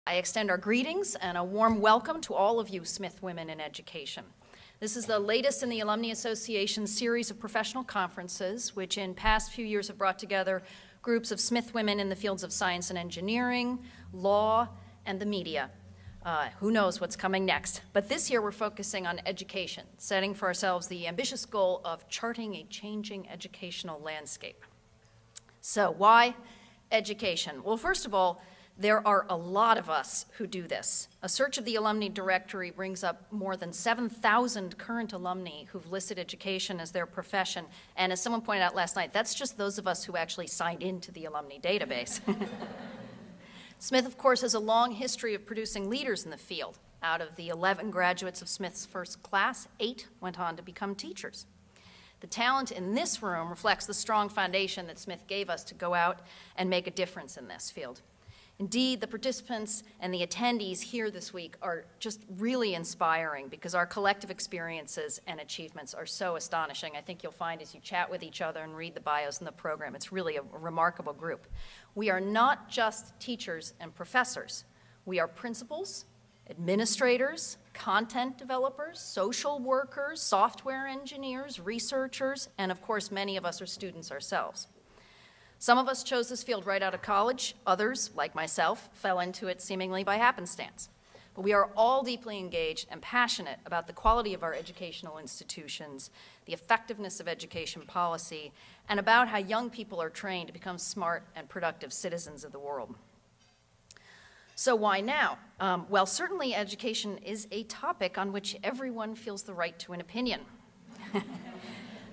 I extend our greetings and a warm welcome to all of you Smith Women in Education. This is the latest in the Alumni Association's series of professional conferences, which in past few years have brought together groups of Smith women in the fields of science and engineering, law, and the media. Who knows what's coming next? But this year we're focusing on education, setting for ourselves the ambitious goal of charting a changing educational landscape. So why education? Well, first of all, there are a lot of us who do this. A search of the alumni directory brings up more than 7,000 current alumni who've listed education as their profession. And as someone pointed out last night, that's just those of us who actually signed into the alumni database. Smith, of course, has a long history of producing leaders in the field. Out of the 11 graduates of Smith's first class, 8 went on to become teachers. The talent in this room reflects the strong foundation that Smith gave us to go out and make a difference in this field. Indeed, the participants and the attendees here this week are just really inspiring because our collective experiences and achievements are so astonishing. I think you'll find as you chat with each other and read the bios in the program, it's really a remarkable group. We are not just teachers and professors. We are principals, administrators, content developers, social workers, software engineers, researchers, and of course, many of us are students ourselves. Some of us chose this field right out of college. Others, like myself, fell into it seemingly by happenstance. But we are all deeply engaged and passionate about the quality of our educational institutions, the effectiveness of education policy, and about how young people are trained to become smart and productive citizens of the world. So why now? Well, certainly education is a topic on which everyone feels the right to an opinion.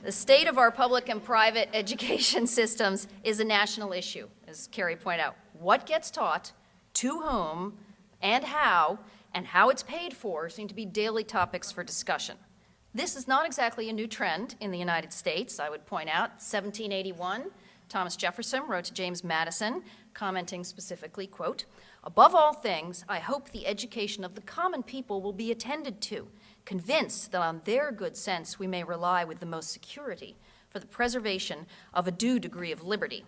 The state of our public and private education systems is a national issue, as Carrie pointed out. What gets taught, to whom, and how it's paid for seem to be daily topics for discussion. This is not exactly a new trend in the United States, I would point out. 1781, Thomas Jefferson wrote to James Madison, commenting specifically, quote, "Above all things, I hope the education of the common people will be attended to, convinced that on their good sense we may rely with the most security for the preservation of a due degree of liberty."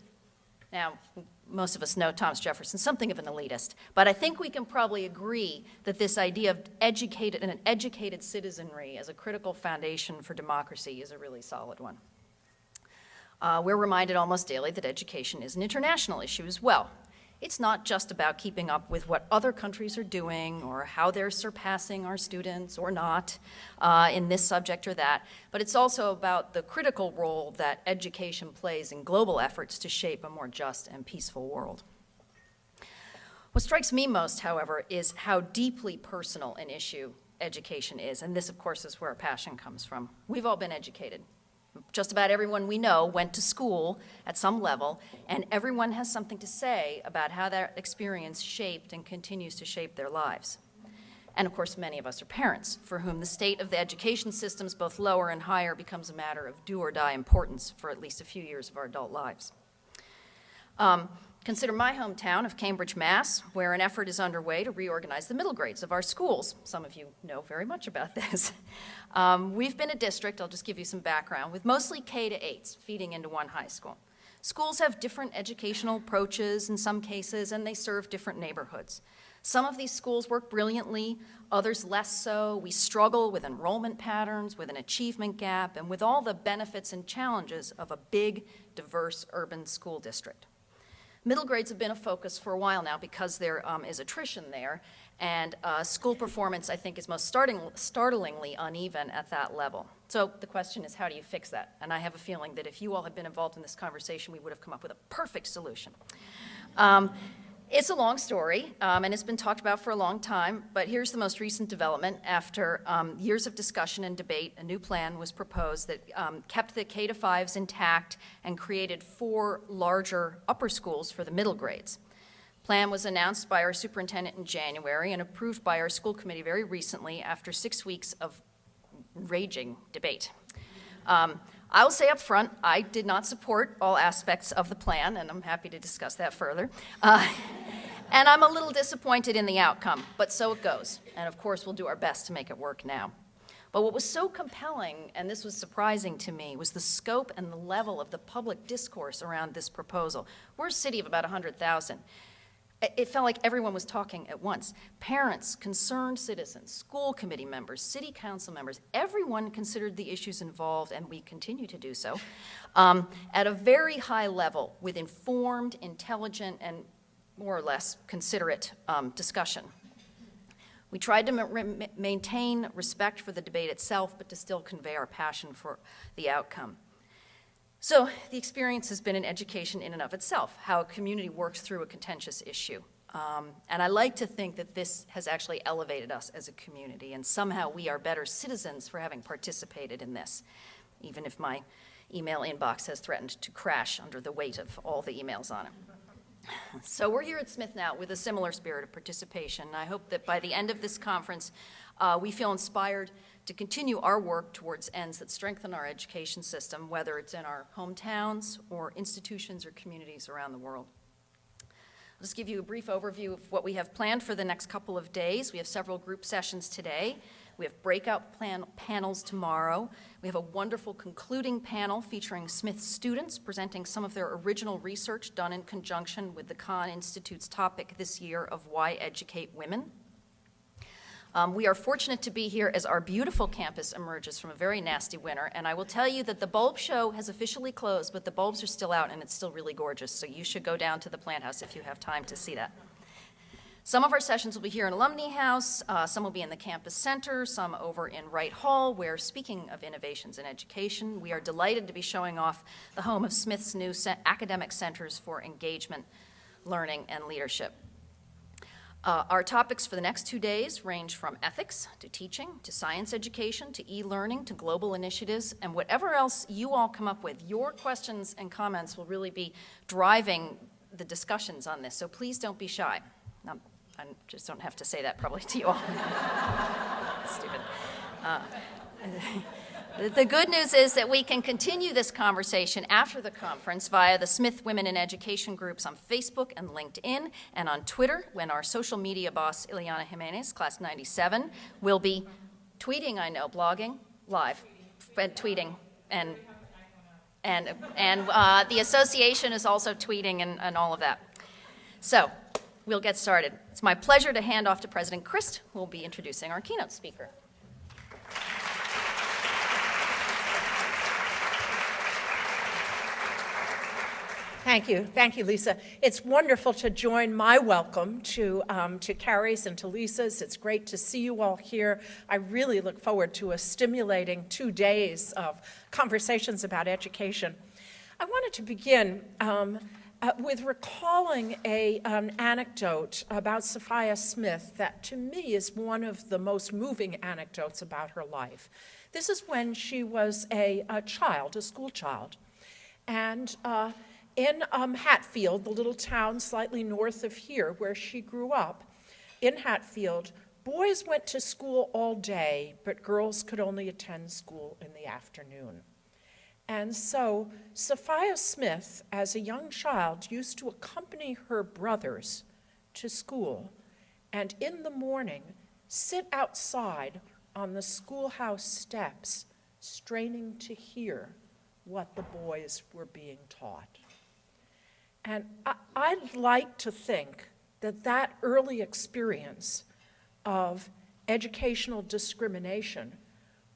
Now, most of us know Thomas Jefferson, something of an elitist, but I think we can probably agree that this idea of an educated citizenry as a critical foundation for democracy is a really solid one. We're reminded almost daily that education is an international issue as well. It's not just about keeping up with what other countries are doing or how they're surpassing our students or not in this subject or that, but it's also about the critical role that education plays in global efforts to shape a more just and peaceful world. What strikes me most, however, is how deeply personal an issue education is, and this, of course, is where our passion comes from. We've all been educated. Just about everyone we know went to school at some level, and everyone has something to say about how that experience shaped and continues to shape their lives. And of course, many of us are parents, for whom the state of the education systems, both lower and higher, becomes a matter of do or die importance for at least a few years of our adult lives. Consider my hometown of Cambridge, Mass., where an effort is underway to reorganize the middle grades of our schools. Some of you know very much about this. We've been a district, I'll just give you some background, with mostly K-8s feeding into one high school. Schools have different educational approaches in some cases, and they serve different neighborhoods. Some of these schools work brilliantly, others less so. We struggle with enrollment patterns, with an achievement gap, and with all the benefits and challenges of a big, diverse urban school district. Middle grades have been a focus for a while now because there is attrition there, and school performance, I think, is most startlingly uneven at that level. So the question is, how do you fix that? And I have a feeling that if you all had been involved in this conversation, we would have come up with a perfect solution. It's a long story, and it's been talked about for a long time, but here's the most recent development. After years of discussion and debate, a new plan was proposed that kept the K-5s intact and created 4 larger upper schools for the middle grades. The plan was announced by our superintendent in January and approved by our school committee very recently after 6 weeks of raging debate. I will say up front, I did not support all aspects of the plan, and I'm happy to discuss that further. And I'm a little disappointed in the outcome, but so it goes. And of course, we'll do our best to make it work now. But what was so compelling, and this was surprising to me, was the scope and the level of the public discourse around this proposal. We're a city of about 100,000. it felt like everyone was talking at once. Parents, concerned citizens, school committee members, city council members, everyone considered the issues involved, and we continue to do so, at a very high level with informed, intelligent, and more or less considerate discussion. We tried to maintain respect for the debate itself, but to still convey our passion for the outcome. So the experience has been an education in and of itself, how a community works through a contentious issue. And I like to think that this has actually elevated us as a community, and somehow we are better citizens for having participated in this, even if my email inbox has threatened to crash under the weight of all the emails on it. So we're here at Smith now with a similar spirit of participation. I hope that by the end of this conference, we feel inspired to continue our work towards ends that strengthen our education system, whether it's in our hometowns or institutions or communities around the world. I'll just give you a brief overview of what we have planned for the next couple of days. We have several group sessions today. We have breakout panels tomorrow. We have a wonderful concluding panel featuring Smith students presenting some of their original research done in conjunction with the Kahn Institute's topic this year of Why Educate Women. We are fortunate to be here as our beautiful campus emerges from a very nasty winter, and I will tell you that the bulb show has officially closed, but the bulbs are still out and it's still really gorgeous, so you should go down to the plant house if you have time to see that. Some of our sessions will be here in Alumni House, some will be in the campus center, some over in Wright Hall, where, speaking of innovations in education, we are delighted to be showing off the home of Smith's new academic centers for engagement, learning, and leadership. Our topics for the next 2 days range from ethics to teaching to science education to e-learning to global initiatives, and whatever else you all come up with. Your questions and comments will really be driving the discussions on this, so please don't be shy. I just don't have to say that probably to you all. Stupid. The good news is that we can continue this conversation after the conference via the Smith Women in Education groups on Facebook and LinkedIn, and on Twitter, when our social media boss, Ileana Jimenez, class 97, will be tweeting, I know, blogging, live, tweeting, and the association is also tweeting and all of that. So we'll get started. It's my pleasure to hand off to President Christ, who will be introducing our keynote speaker. Thank you, Lisa. It's wonderful to join my welcome to Carrie's and to Lisa's. It's great to see you all here. I really look forward to a stimulating 2 days of conversations about education. I wanted to begin with recalling an anecdote about Sophia Smith that to me is one of the most moving anecdotes about her life. This is when she was a child, a school child, and in Hatfield, the little town slightly north of here where she grew up, in Hatfield, boys went to school all day, but girls could only attend school in the afternoon. And so Sophia Smith, as a young child, used to accompany her brothers to school, and in the morning sit outside on the schoolhouse steps, straining to hear what the boys were being taught. And I'd like to think that that early experience of educational discrimination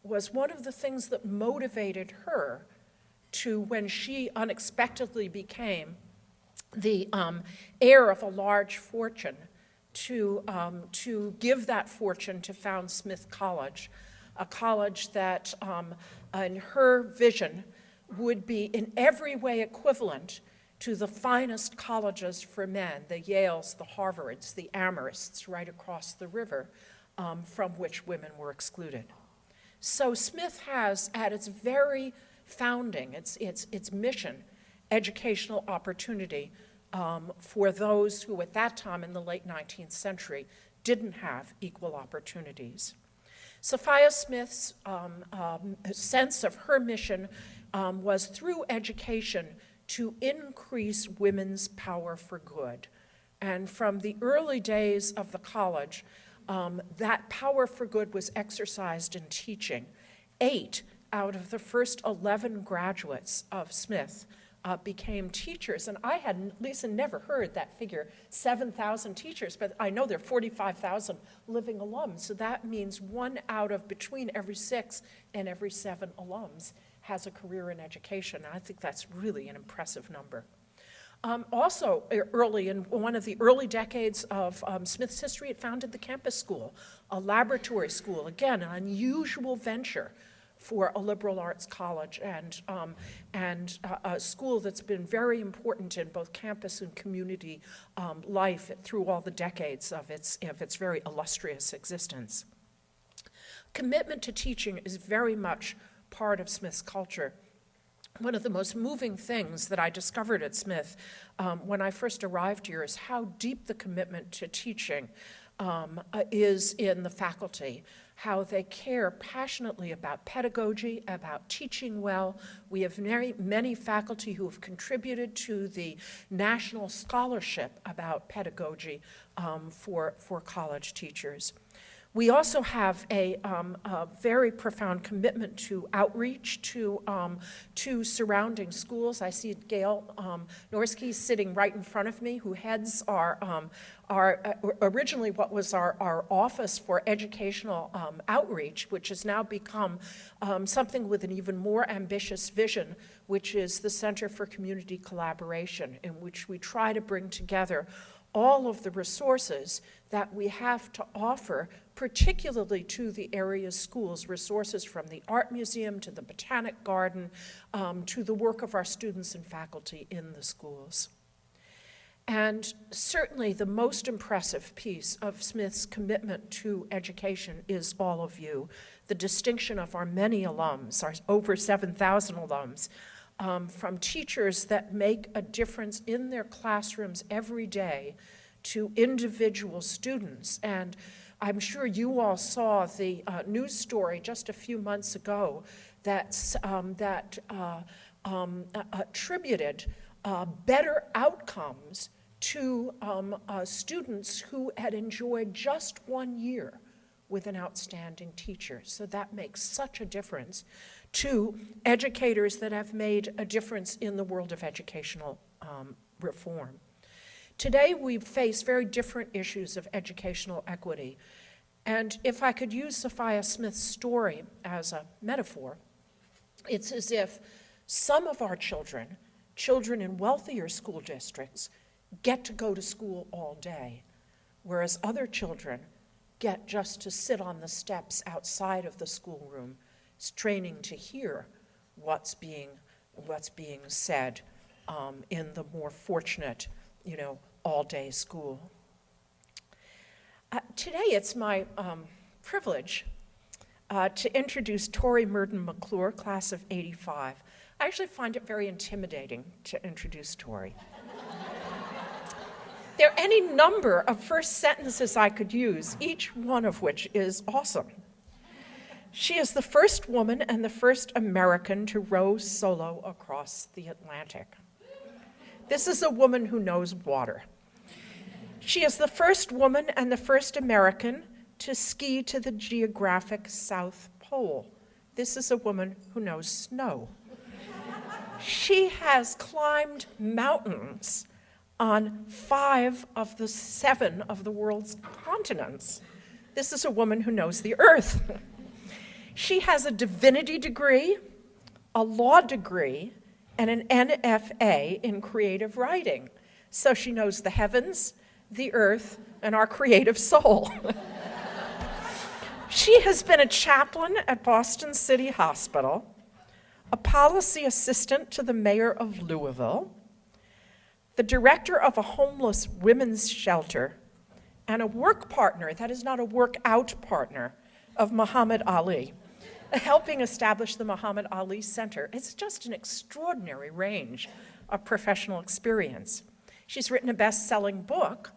was one of the things that motivated her to, when she unexpectedly became the heir of a large fortune, to give that fortune to found Smith College, a college that, in her vision, would be in every way equivalent to the finest colleges for men, the Yales, the Harvards, the Amhersts, right across the river, from which women were excluded. So Smith has, at its very founding, its mission, educational opportunity for those who at that time in the late 19th century didn't have equal opportunities. Sophia Smith's sense of her mission was through education to increase women's power for good. And from the early days of the college, that power for good was exercised in teaching. 8 out of the first 11 graduates of Smith became teachers. And I had, Lisa, never heard that figure, 7,000 teachers, but I know there are 45,000 living alums. So that means 1 out of between every 6 and every 7 alums has a career in education. And I think that's really an impressive number. Also, early in one of the early decades of Smith's history, it founded the campus school, a laboratory school, again, an unusual venture for a liberal arts college, and a school that's been very important in both campus and community life through all the decades of its very illustrious existence. Commitment to teaching is very much part of Smith's culture. One of the most moving things that I discovered at Smith when I first arrived here is how deep the commitment to teaching is in the faculty, how they care passionately about pedagogy, about teaching well. We have many faculty who have contributed to the national scholarship about pedagogy for college teachers. We also have a very profound commitment to outreach to surrounding schools. I see Gail Norski sitting right in front of me, who heads our originally what was our Office for Educational Outreach, which has now become something with an even more ambitious vision, which is the Center for Community Collaboration, in which we try to bring together all of the resources that we have to offer, particularly to the area's schools, resources from the Art Museum to the Botanic Garden, to the work of our students and faculty in the schools. And certainly the most impressive piece of Smith's commitment to education is all of you, the distinction of our many alums, our over 7,000 alums, from teachers that make a difference in their classrooms every day to individual students. And I'm sure you all saw the news story just a few months ago that attributed better outcomes to students who had enjoyed just 1 year with an outstanding teacher. So that makes such a difference to educators that have made a difference in the world of educational reform. Today we face very different issues of educational equity. And if I could use Sophia Smith's story as a metaphor, it's as if some of our children in wealthier school districts, get to go to school all day, whereas other children get just to sit on the steps outside of the schoolroom, straining to hear what's being said in the more fortunate, all-day school. Today it's my privilege to introduce Tori Murden McClure, class of '85. I actually find it very intimidating to introduce Tori. There are any number of first sentences I could use, each one of which is awesome. She is the first woman and the first American to row solo across the Atlantic. This is a woman who knows water. She is the first woman and the first American to ski to the geographic South Pole. This is a woman who knows snow. She has climbed mountains on 5 of the 7 of the world's continents. This is a woman who knows the earth. She has a divinity degree, a law degree, and an NFA in creative writing. So she knows the heavens, the earth, and our creative soul. She has been a chaplain at Boston City Hospital, a policy assistant to the mayor of Louisville, the director of a homeless women's shelter, and a work partner, that is not a workout partner, of Muhammad Ali, helping establish the Muhammad Ali Center. It's just an extraordinary range of professional experience. She's written a best-selling book,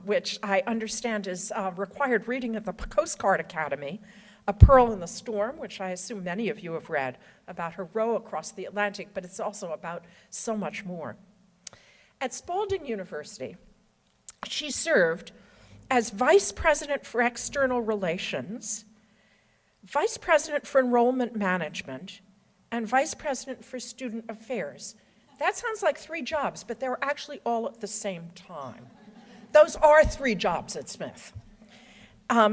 which I understand is required reading at the Coast Guard Academy, A Pearl in the Storm, which I assume many of you have read, about her row across the Atlantic, but it's also about so much more. At Spalding University, she served as Vice President for External Relations, Vice President for Enrollment Management, and Vice President for Student Affairs. that sounds like 3 jobs, but they were actually all at the same time. Those are 3 jobs at Smith.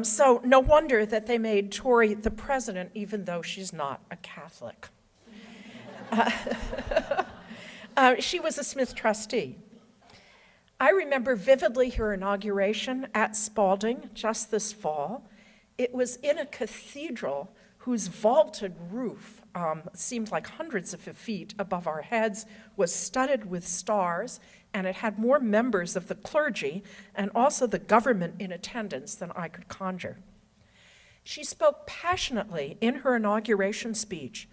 So no wonder that they made Tori the president, even though she's not a Catholic. She was a Smith trustee. I remember vividly her inauguration at Spalding just this fall. It was in a cathedral whose vaulted roof seemed like hundreds of feet above our heads, was studded with stars, and it had more members of the clergy and also the government in attendance than I could conjure. She spoke passionately in her inauguration speech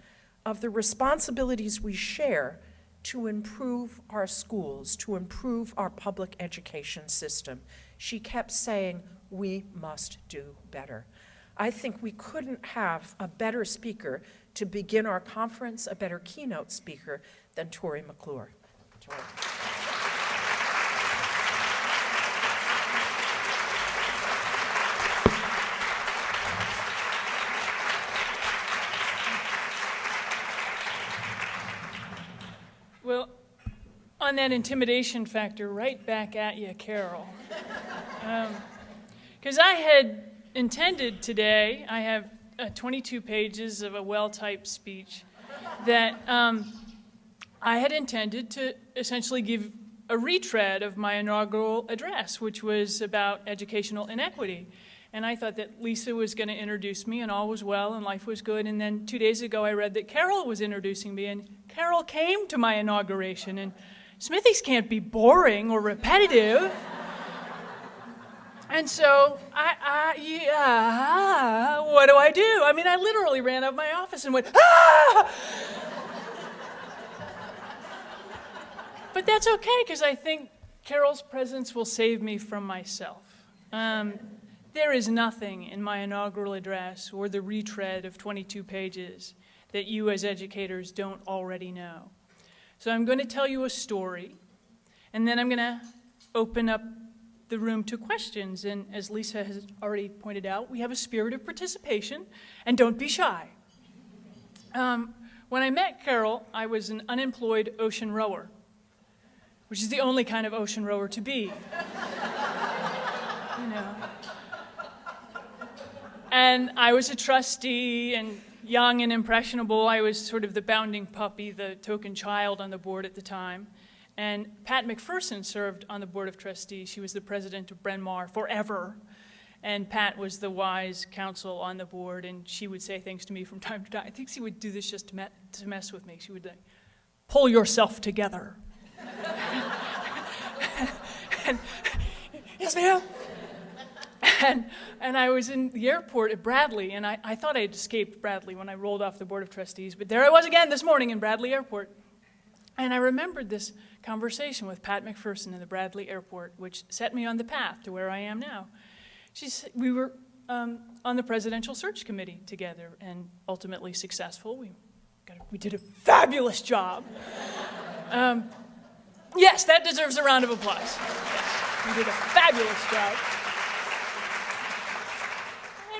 of the responsibilities we share to improve our schools, to improve our public education system. She kept saying, we must do better. I think we couldn't have a better speaker to begin our conference, a better keynote speaker than Tori McClure. Tori. Well, on that intimidation factor, right back at you, Carol. Because I had intended today, I have 22 pages of a well-typed speech that I had intended to essentially give a retread of my inaugural address, which was about educational inequity. And I thought that Lisa was going to introduce me and all was well and life was good. And then 2 days ago I read that Carol was introducing me, and Carol came to my inauguration. And Smithies can't be boring or repetitive. And so, what do I do? I mean, I literally ran out of my office and went, ah! But that's okay, because I think Carol's presence will save me from myself. There is nothing in my inaugural address or the retread of 22 pages that you as educators don't already know. So I'm going to tell you a story, and then I'm going to open up the room to questions. And as Lisa has already pointed out, we have a spirit of participation, and don't be shy. When I met Carol, I was an unemployed ocean rower, which is the only kind of ocean rower to be. You know. And I was a trustee and young and impressionable. I was sort of the bounding puppy, the token child on the board at the time. And Pat McPherson served on the board of trustees. She was the president of Bryn Mawr forever. And Pat was the wise counsel on the board, and she would say things to me from time to time. I think she would do this just to mess with me. She would like, pull yourself together. and, yes, ma'am. And I was in the airport at Bradley, and I thought I had escaped Bradley when I rolled off the board of trustees, but there I was again this morning in Bradley Airport. And I remembered this conversation with Pat McPherson in the Bradley Airport, which set me on the path to where I am now. We were on the presidential search committee together, and ultimately successful. We did a fabulous job. Yes, that deserves a round of applause. Yes, we did a fabulous job.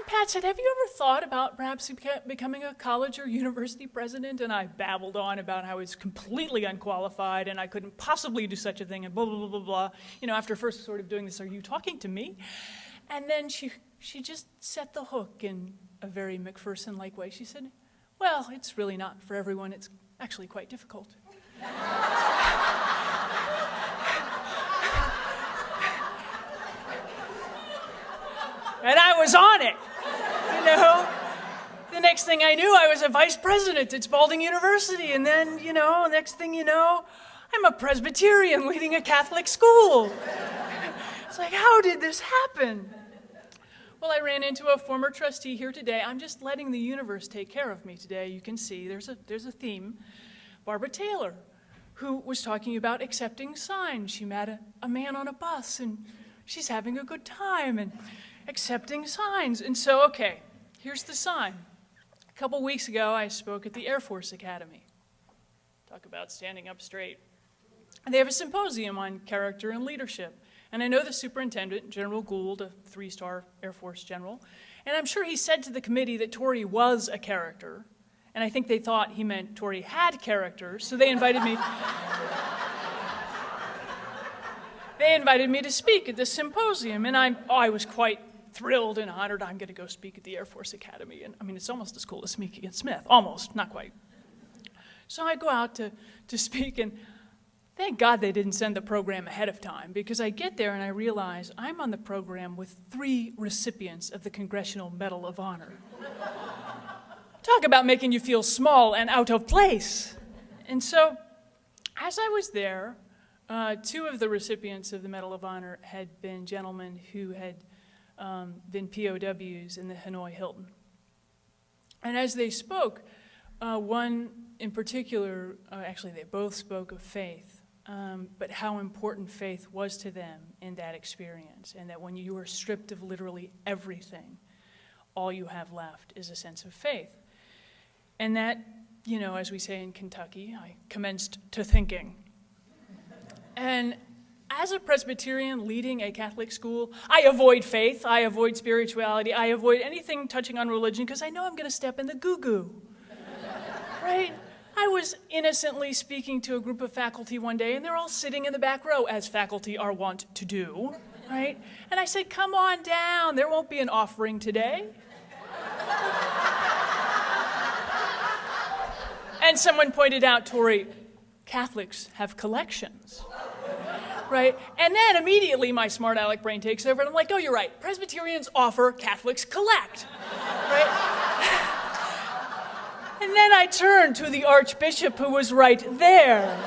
Pat said, have you ever thought about perhaps becoming a college or university president? And I babbled on about how I was completely unqualified and I couldn't possibly do such a thing and blah, blah, blah, blah, blah. You know, after first sort of doing this, are you talking to me? And then she just set the hook in a very McPherson-like way. She said, well, it's really not for everyone. It's actually quite difficult. And I was on it. You know, the next thing I knew, I was a vice president at Spalding University. And then, you know, next thing you know, I'm a Presbyterian leading a Catholic school. It's like, how did this happen? Well, I ran into a former trustee here today. I'm just letting the universe take care of me today. You can see there's a theme. Barbara Taylor, who was talking about accepting signs. She met a man on a bus, and she's having a good time, and accepting signs. And so, okay, here's the sign. A couple weeks ago, I spoke at the Air Force Academy. Talk about standing up straight. And they have a symposium on character and leadership. And I know the superintendent, General Gould, a 3-star Air Force general, and I'm sure he said to the committee that Tori was a character And I think they thought he meant Tori had character, so they invited me. They invited me to speak at this symposium, and I was quite thrilled and honored. I'm going to go speak at the Air Force Academy. And I mean, it's almost as cool as speaking at Smith. Almost, not quite. So I go out to speak, and thank God they didn't send the program ahead of time, because I get there and I realize I'm on the program with 3 recipients of the Congressional Medal of Honor. Talk about making you feel small and out of place. And so, as I was there, 2 of the recipients of the Medal of Honor had been gentlemen who had been POWs in the Hanoi Hilton. And as they spoke, one in particular, actually they both spoke of faith, but how important faith was to them in that experience, and that when you are stripped of literally everything, all you have left is a sense of faith. And that, you know, as we say in Kentucky, I commenced to thinking. And as a Presbyterian leading a Catholic school, I avoid faith, I avoid spirituality, I avoid anything touching on religion, because I know I'm going to step in the goo-goo, right? I was innocently speaking to a group of faculty one day, and they're all sitting in the back row, as faculty are wont to do, right? And I said, come on down, there won't be an offering today. And someone pointed out, Tori, Catholics have collections, right? And then immediately my smart aleck brain takes over, and I'm like, oh, you're right. Presbyterians offer, Catholics collect, right? And then I turned to the Archbishop, who was right there.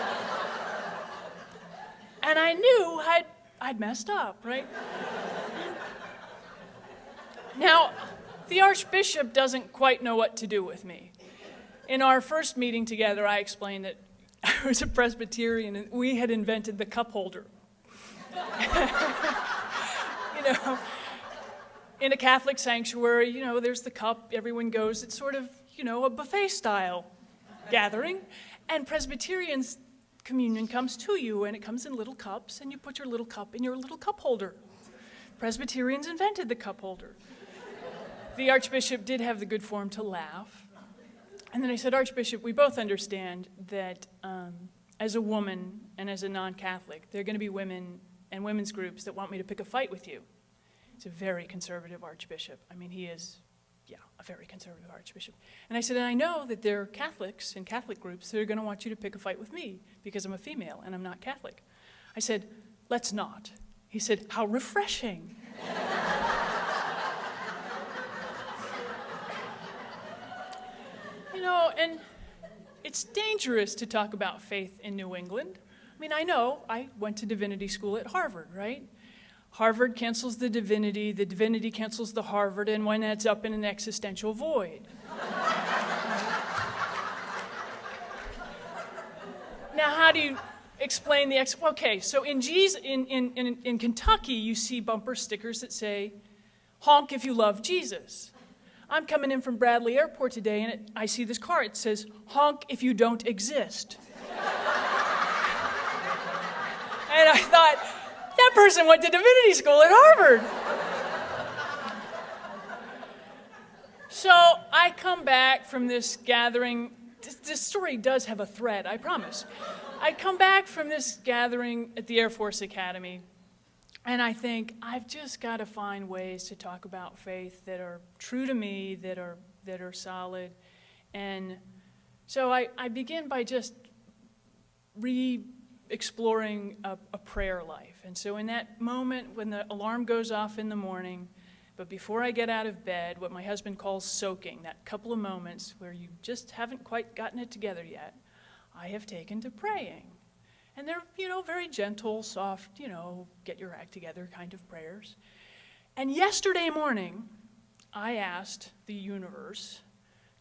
And I knew I'd messed up, right? Now, the Archbishop doesn't quite know what to do with me. In our first meeting together, I explained that I was a Presbyterian and we had invented the cup holder. You know, in a Catholic sanctuary, you know, there's the cup, everyone goes, it's sort of, you know, a buffet style gathering. And Presbyterians, communion comes to you and it comes in little cups and you put your little cup in your little cup holder. Presbyterians invented the cup holder. The Archbishop did have the good form to laugh. And then I said, Archbishop, we both understand that as a woman and as a non-Catholic, there are going to be women and women's groups that want me to pick a fight with you. He's a very conservative Archbishop. I mean, he is, yeah, a very conservative Archbishop. And I said, and I know that there are Catholics and Catholic groups that are going to want you to pick a fight with me because I'm a female and I'm not Catholic. I said, let's not. He said, how refreshing. You know, and it's dangerous to talk about faith in New England. I mean, I know, I went to divinity school at Harvard, right? Harvard cancels the divinity cancels the Harvard, and one ends up in an existential void. Now, how do you explain the okay, so in Kentucky, you see bumper stickers that say, honk if you love Jesus. I'm coming in from Bradley Airport today, and I see this car. It says, honk if you don't exist. And I thought, that person went to divinity school at Harvard. So I come back from this gathering. This story does have a thread, I promise. I come back from this gathering at the Air Force Academy, and I think, I've just got to find ways to talk about faith that are true to me, that are solid. And so I begin by just re-exploring a prayer life. And so in that moment when the alarm goes off in the morning, but before I get out of bed, what my husband calls soaking, that couple of moments where you just haven't quite gotten it together yet, I have taken to praying. And they're, you know, very gentle, soft, you know, get your act together kind of prayers. And yesterday morning, I asked the universe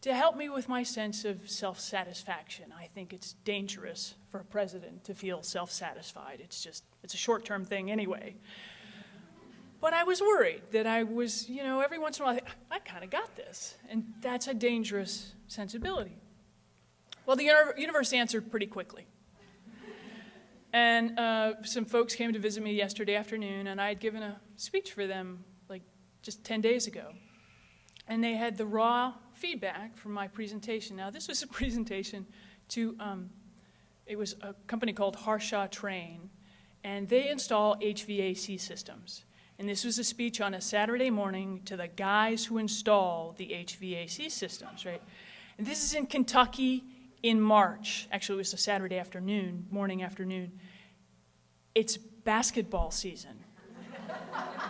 to help me with my sense of self-satisfaction. I think it's dangerous for a president to feel self-satisfied. It's a short-term thing anyway. But I was worried that I was, you know, every once in a while, I kind of got this. And that's a dangerous sensibility. Well, the universe answered pretty quickly. And some folks came to visit me yesterday afternoon, and I had given a speech for them like just 10 days ago. And they had the raw feedback from my presentation. Now, this was a presentation to, it was a company called Harshaw Train, and they install HVAC systems. And this was a speech on a Saturday morning to the guys who install the HVAC systems, right? And this is in Kentucky in March. Actually, it was a Saturday afternoon, morning afternoon. It's basketball season.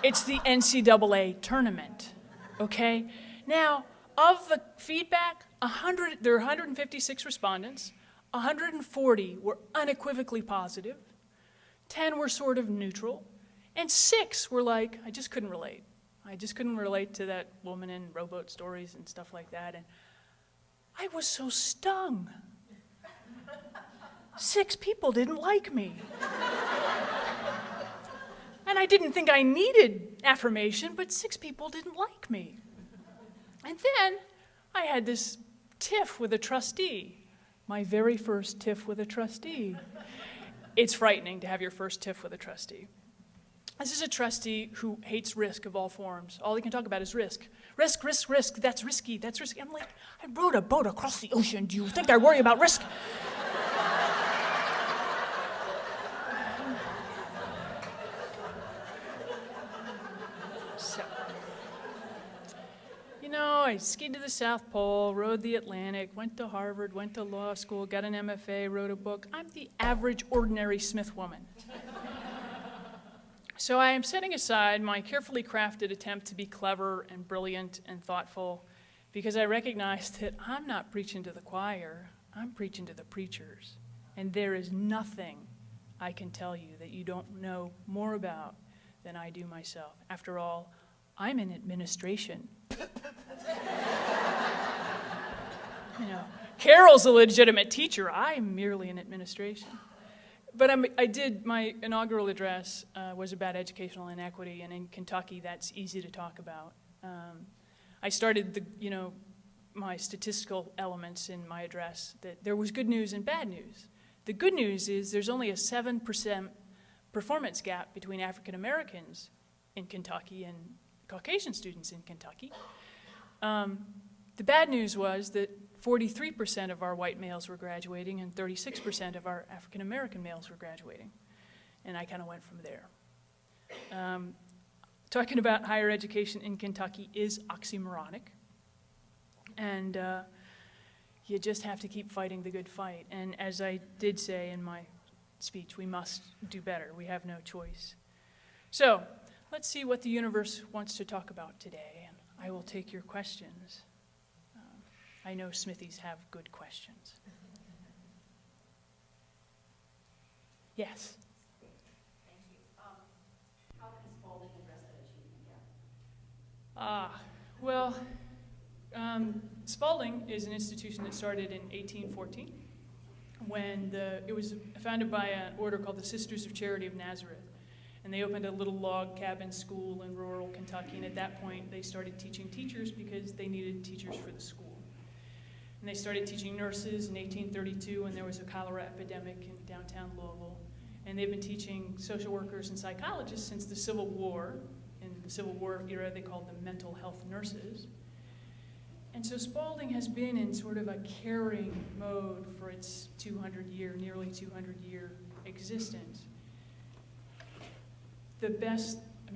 It's the NCAA tournament, okay? Now, of the feedback, there are 156 respondents. 140 were unequivocally positive. 10 were sort of neutral. And 6 were like, I just couldn't relate. I just couldn't relate to that woman in Rowboat Stories and stuff like that. And I was so stung. 6 people didn't like me. And I didn't think I needed affirmation, but 6 people didn't like me. And then I had this tiff with a trustee, my very first tiff with a trustee. It's frightening to have your first tiff with a trustee. This is a trustee who hates risk of all forms. All he can talk about is risk. Risk, risk, risk, that's risky, that's risky. I'm like, I rowed a boat across the ocean. Do you think I worry about risk? So, you know, I skied to the South Pole, rode the Atlantic, went to Harvard, went to law school, got an MFA, wrote a book. I'm the average, ordinary Smith woman. So I am setting aside my carefully crafted attempt to be clever and brilliant and thoughtful because I recognize that I'm not preaching to the choir, I'm preaching to the preachers. And there is nothing I can tell you that you don't know more about than I do myself. After all, I'm in administration. You know, Carol's a legitimate teacher. I'm merely in administration. But my inaugural address was about educational inequity, and in Kentucky, that's easy to talk about. I started my statistical elements in my address that there was good news and bad news. The good news is there's only a 7% performance gap between African Americans in Kentucky and Caucasian students in Kentucky. The bad news was that 43% of our white males were graduating and 36% of our African American males were graduating. And I kind of went from there. Talking about higher education in Kentucky is oxymoronic. And you just have to keep fighting the good fight. And as I did say in my speech, we must do better. We have no choice. So let's see what the universe wants to talk about today. And I will take your questions. I know Smithies have good questions. Yes? Thank you. How can Spalding address that achievement gap? Spalding is an institution that started in 1814 when it was founded by an order called the Sisters of Charity of Nazareth. And they opened a little log cabin school in rural Kentucky, and at that point they started teaching teachers because they needed teachers for the school. And they started teaching nurses in 1832 when there was a cholera epidemic in downtown Louisville. And they've been teaching social workers and psychologists since the Civil War. In the Civil War era, they called them mental health nurses. And so Spalding has been in sort of a caring mode for its nearly 200-year existence.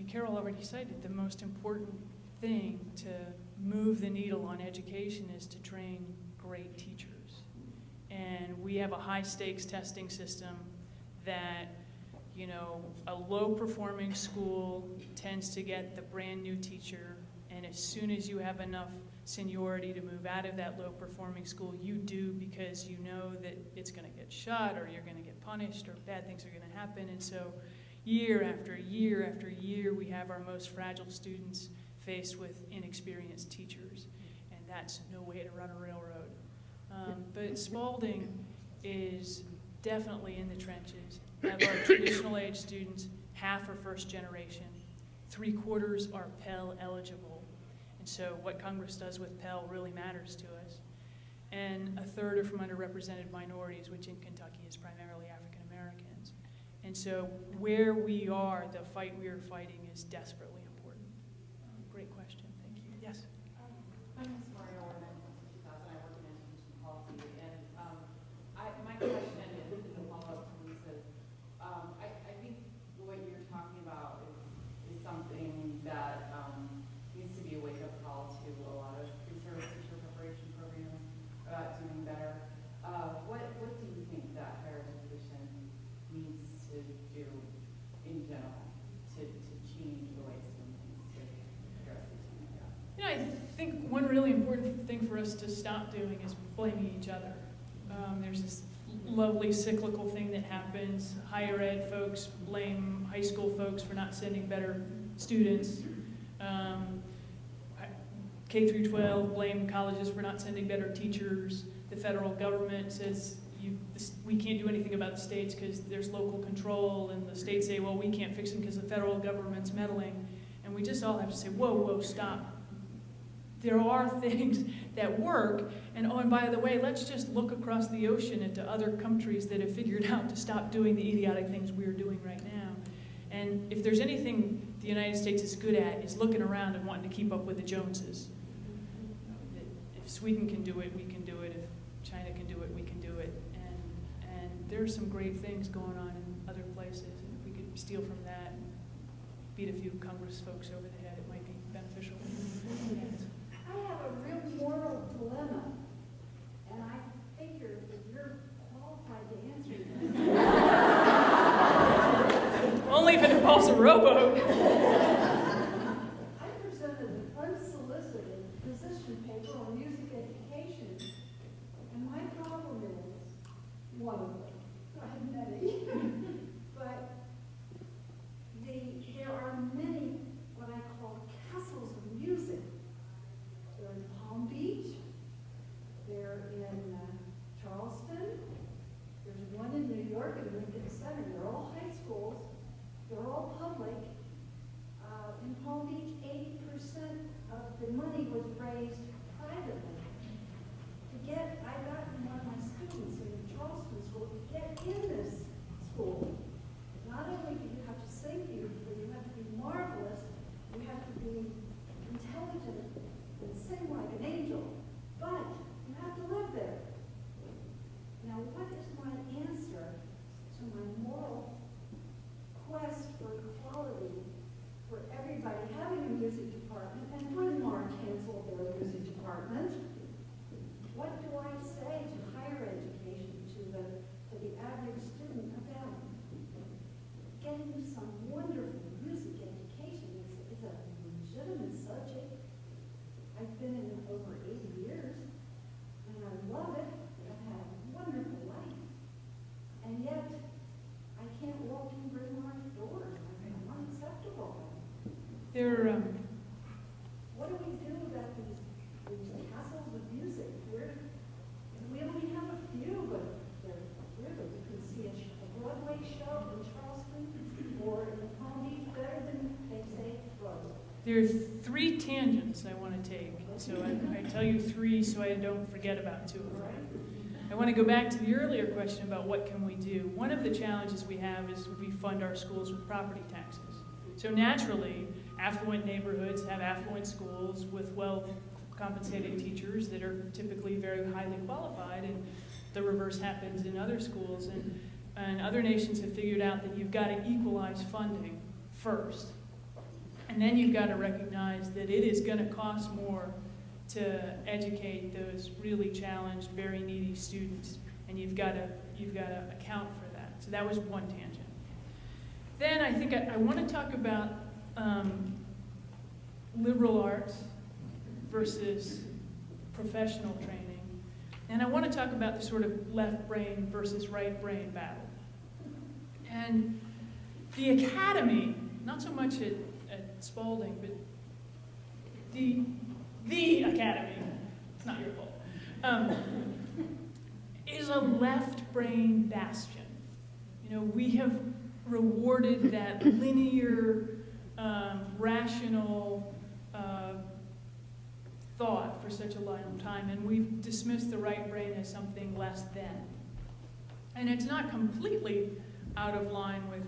Carol already cited, the most important thing to move the needle on education is to train great teachers. And we have a high-stakes testing system that, a low-performing school tends to get the brand-new teacher, and as soon as you have enough seniority to move out of that low-performing school, you do, because you know that it's going to get shut, or you're going to get punished, or bad things are going to happen. And so year after year after year, we have our most fragile students faced with inexperienced teachers, and that's no way to run a railroad. But Spalding is definitely in the trenches. Of our traditional age students, half are first generation, 3/4 are Pell eligible, and so what Congress does with Pell really matters to us. And 1/3 are from underrepresented minorities, which in Kentucky is primarily African Americans. And so where we are, the fight we are fighting is desperately important. Great question, thank you. Yes? My name is Maria Orman. us to stop doing is blaming each other. There's this lovely cyclical thing that happens. Higher ed folks blame high school folks for not sending better students. K through 12 blame colleges for not sending better teachers. The federal government says we can't do anything about the states because there's local control, and the states say, well, we can't fix them because the federal government's meddling. And we just all have to say, whoa, whoa, stop. There are things that work, and oh, and by the way, let's just look across the ocean into other countries that have figured out to stop doing the idiotic things we're doing right now. And if there's anything the United States is good at, is looking around and wanting to keep up with the Joneses. If Sweden can do it, we can do it. If China can do it, we can do it. And there are some great things going on in other places, and if we could steal from that and beat a few Congress folks over the head, it might be beneficial. Yes. I have a real moral dilemma, and I figure that you're qualified to answer that. Only if it involves a rowboat. I presented an unsolicited position paper on music education, and my problem is, one of them, I have many, but there are many what I call castles of music. They're in Palm Beach, they're in Charleston, there's one in New York at Lincoln Center. They're all high schools, they're all public. In Palm Beach, 80% of the money was raised privately. I got one of my students in the Charleston school to get in this school. Not only do you have to sing beautifully, you have to be marvelous, you have to be intelligent and sing like an angel, but you have to live there. Now, what is my answer to my moral quest for equality for everybody having a music department, and Bryn Mawr canceled their music department? What do I say to higher education, to the average student about getting some wonderful music education? It's a legitimate subject. I've been in it over 80 years, and I love it. I've had a wonderful life. And yet, I can't walk in Bryn Mawr's doors. I'm unacceptable. What do we do about these castles of music? We only have a few, but they're really, you can see a Broadway show in Charleston or in Palm Beach better than, they say, Broadway. There are 3 tangents I want to take, so I tell you 3 so I don't forget about 2 of them. I want to go back to the earlier question about what can we do. One of the challenges we have is we fund our schools with property taxes. So naturally, affluent neighborhoods have affluent schools with well-compensated teachers that are typically very highly qualified, and the reverse happens in other schools. And other nations have figured out that you've got to equalize funding first. And then you've got to recognize that it is going to cost more to educate those really challenged, very needy students, and you've got to account for that. So that was one tangent. Then I think I want to talk about liberal arts versus professional training, and I want to talk about the sort of left brain versus right brain battle. And the academy, not so much at Spalding, but the academy, it's not your fault, is a left brain bastion. You know, we have rewarded that linear, rational thought for such a long time, and we've dismissed the right brain as something less than. And it's not completely out of line with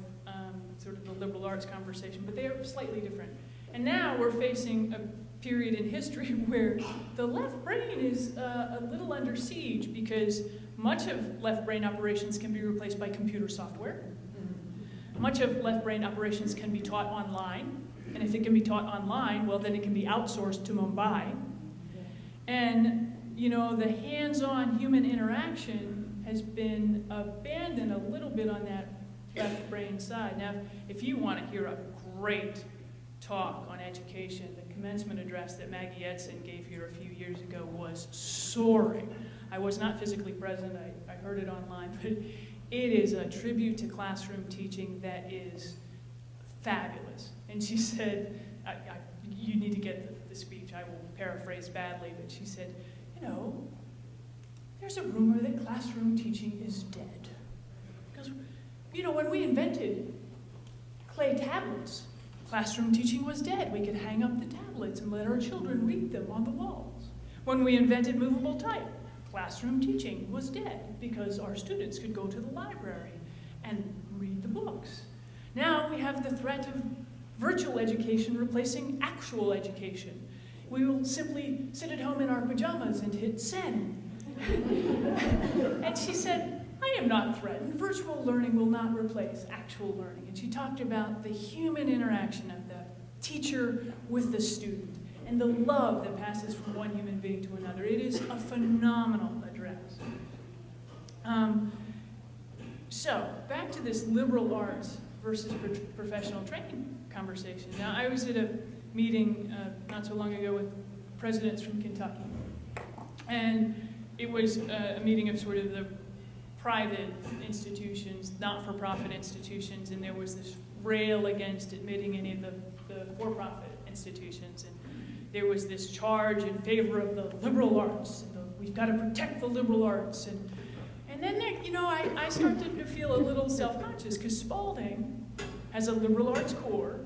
sort of the liberal arts conversation, but they are slightly different. And now we're facing a period in history where the left brain is a little under siege because much of left brain operations can be replaced by computer software. Much of left brain operations can be taught online, and if it can be taught online, well, then it can be outsourced to Mumbai. And, you know, the hands-on human interaction has been abandoned a little bit on that left brain side. Now, if you want to hear a great talk on education, the commencement address that Maggie Edson gave here a few years ago was soaring. I was not physically present, I heard it online, but it is a tribute to classroom teaching that is fabulous. And she said, you need to get the speech, I will paraphrase badly, but she said, you know, there's a rumor that classroom teaching is dead. Because, you know, when we invented clay tablets, classroom teaching was dead. We could hang up the tablets and let our children read them on the walls. When we invented movable type, classroom teaching was dead because our students could go to the library and read the books. Now we have the threat of virtual education replacing actual education. We will simply sit at home in our pajamas and hit send. And she said, I am not threatened. Virtual learning will not replace actual learning. And she talked about the human interaction of the teacher with the student and the love that passes from one human being to another. It is a phenomenal address. So, back to this liberal arts versus professional training conversation. Now, I was at a meeting not so long ago with presidents from Kentucky. And it was a meeting of sort of the private institutions, not-for-profit institutions, and there was this rail against admitting any of the for-profit institutions. And there was this charge in favor of the liberal arts. And we've got to protect the liberal arts. And then, there, you know, I started to feel a little self-conscious because Spalding has a liberal arts core,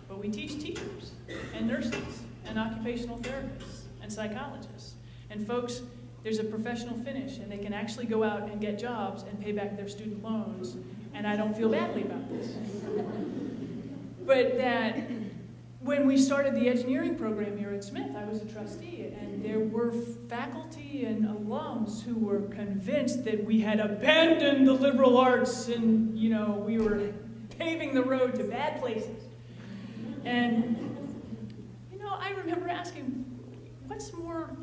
but we teach teachers and nurses and occupational therapists and psychologists. And folks, there's a professional finish, and they can actually go out and get jobs and pay back their student loans, and I don't feel badly about this. But that when we started the engineering program here at Smith, I was a trustee, and there were faculty and alums who were convinced that we had abandoned the liberal arts and, you know, we were paving the road to bad places. And, you know, I remember asking, what's more,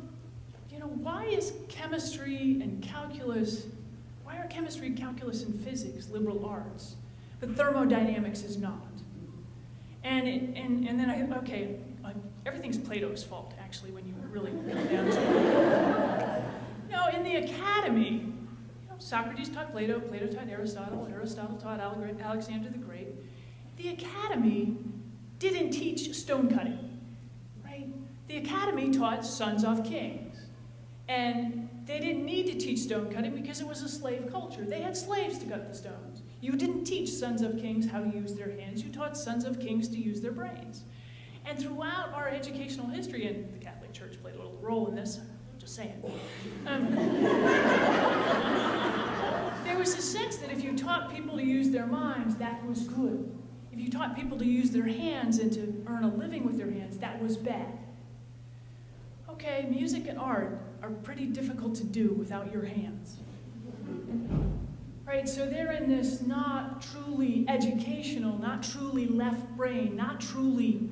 you know, why is chemistry and calculus, why are chemistry, calculus, and physics liberal arts, but thermodynamics is not? And then okay, everything's Plato's fault, actually, when you really come down to it. No, in the academy, you know, Socrates taught Plato, Plato taught Aristotle, Aristotle taught Alexander the Great. The academy didn't teach stone cutting, right? The academy taught sons of kings. And they didn't need to teach stone cutting because it was a slave culture. They had slaves to cut the stones. You didn't teach sons of kings how to use their hands. You taught sons of kings to use their brains. And throughout our educational history, and the Catholic Church played a little role in this, I'm just saying, there was a sense that if you taught people to use their minds, that was good. If you taught people to use their hands and to earn a living with their hands, that was bad. Okay, music and art are pretty difficult to do without your hands. Right, so they're in this not truly educational, not truly left brain, not truly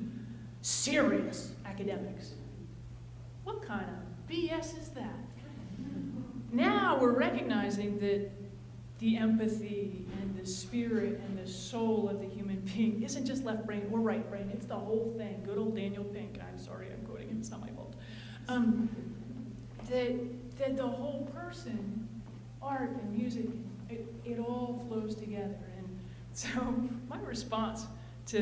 serious academics. What kind of BS is that? Now we're recognizing that the empathy and the spirit and the soul of the human being isn't just left brain or right brain, it's the whole thing. Good old Daniel Pink, I'm sorry I'm quoting him, it's not my fault. That the whole person, art and music, it all flows together. And so my response to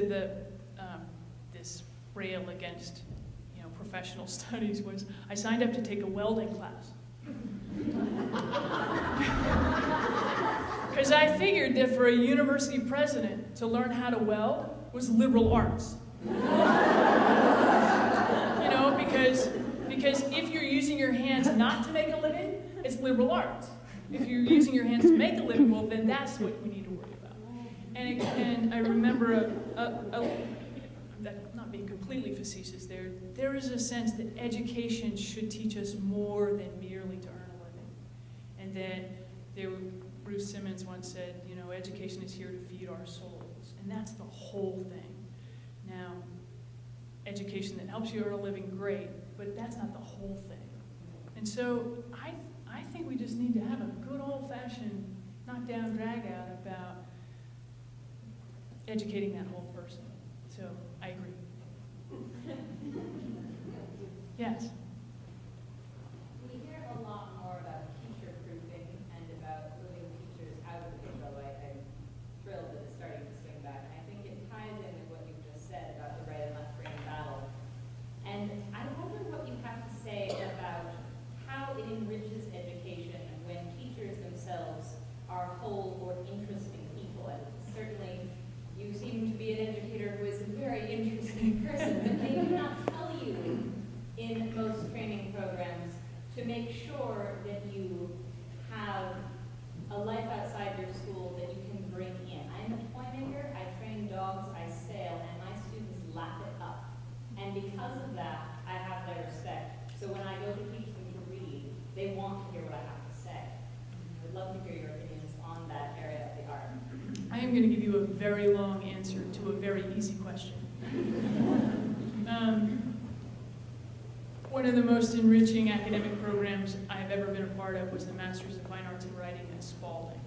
this rail against, you know, professional studies was I signed up to take a welding class. Because I figured that for a university president to learn how to weld was liberal arts. You know, because if you're using your hands not to make a living, it's liberal arts. If you're using your hands to make a living, well, then that's what we need to worry about. And I remember, not being completely facetious there is a sense that education should teach us more than merely to earn a living. And that Bruce Simmons once said, you know, education is here to feed our souls. And that's the whole thing. Now, education that helps you earn a living, great, but that's not the whole thing. And so I think we just need to have a good old-fashioned knock-down, drag-out about educating that whole person. So I agree. Yes. We hear a lot more about teacher proofing and about moving teachers out of the although I'm thrilled that it's starting to swing back. And I think it ties in with what you've just said about the right and left brain battle. And I wonder what you have to say about how it enriches education when teachers themselves are whole or interesting people. And certainly you seem to be an educator who is a very interesting person, but they do not tell you in most training programs to make sure that you have a life outside your school that you can bring in. I'm a toy maker, I train dogs, I sail, and my students lap it up. And because of that, I have their respect. So when I go to teach them to read, they want to hear what I have to say. I would love to hear your opinions on that area of the art. I am going to give you a very long answer to a very easy question. One of the most enriching academic programs I've ever been a part of was the Masters of Fine Arts in Writing at Spalding.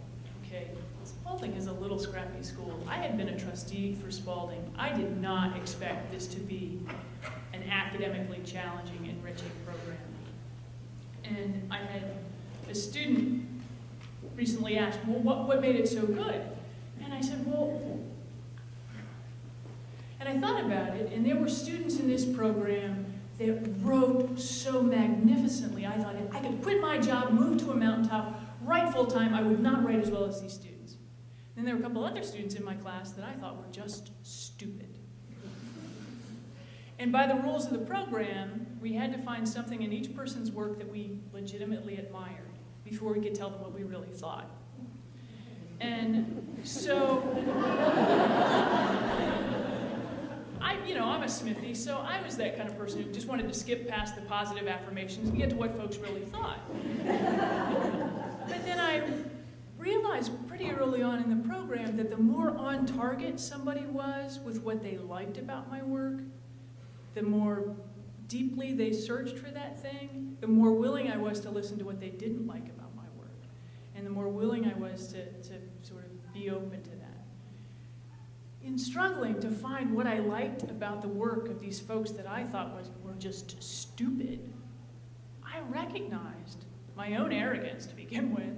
Okay, Spalding is a little scrappy school. I had been a trustee for Spalding. I did not expect this to be an academically challenging, enriching program. And I had a student recently asked, well, what made it so good? And I said, well, and I thought about it, and there were students in this program that wrote so magnificently. I thought, if I could quit my job, move to a mountaintop, write full-time, I would not write as well as these students. Then there were a couple other students in my class that I thought were just stupid. And by the rules of the program, we had to find something in each person's work that we legitimately admired before we could tell them what we really thought. And so, I'm a Smithy, so I was that kind of person who just wanted to skip past the positive affirmations and get to what folks really thought. But then I realized pretty early on in the program that the more on target somebody was with what they liked about my work, the more deeply they searched for that thing, the more willing I was to listen to what they didn't like about my work. And the more willing I was to sort of be open to that. In struggling to find what I liked about the work of these folks that I thought were just stupid, I recognized my own arrogance to begin with.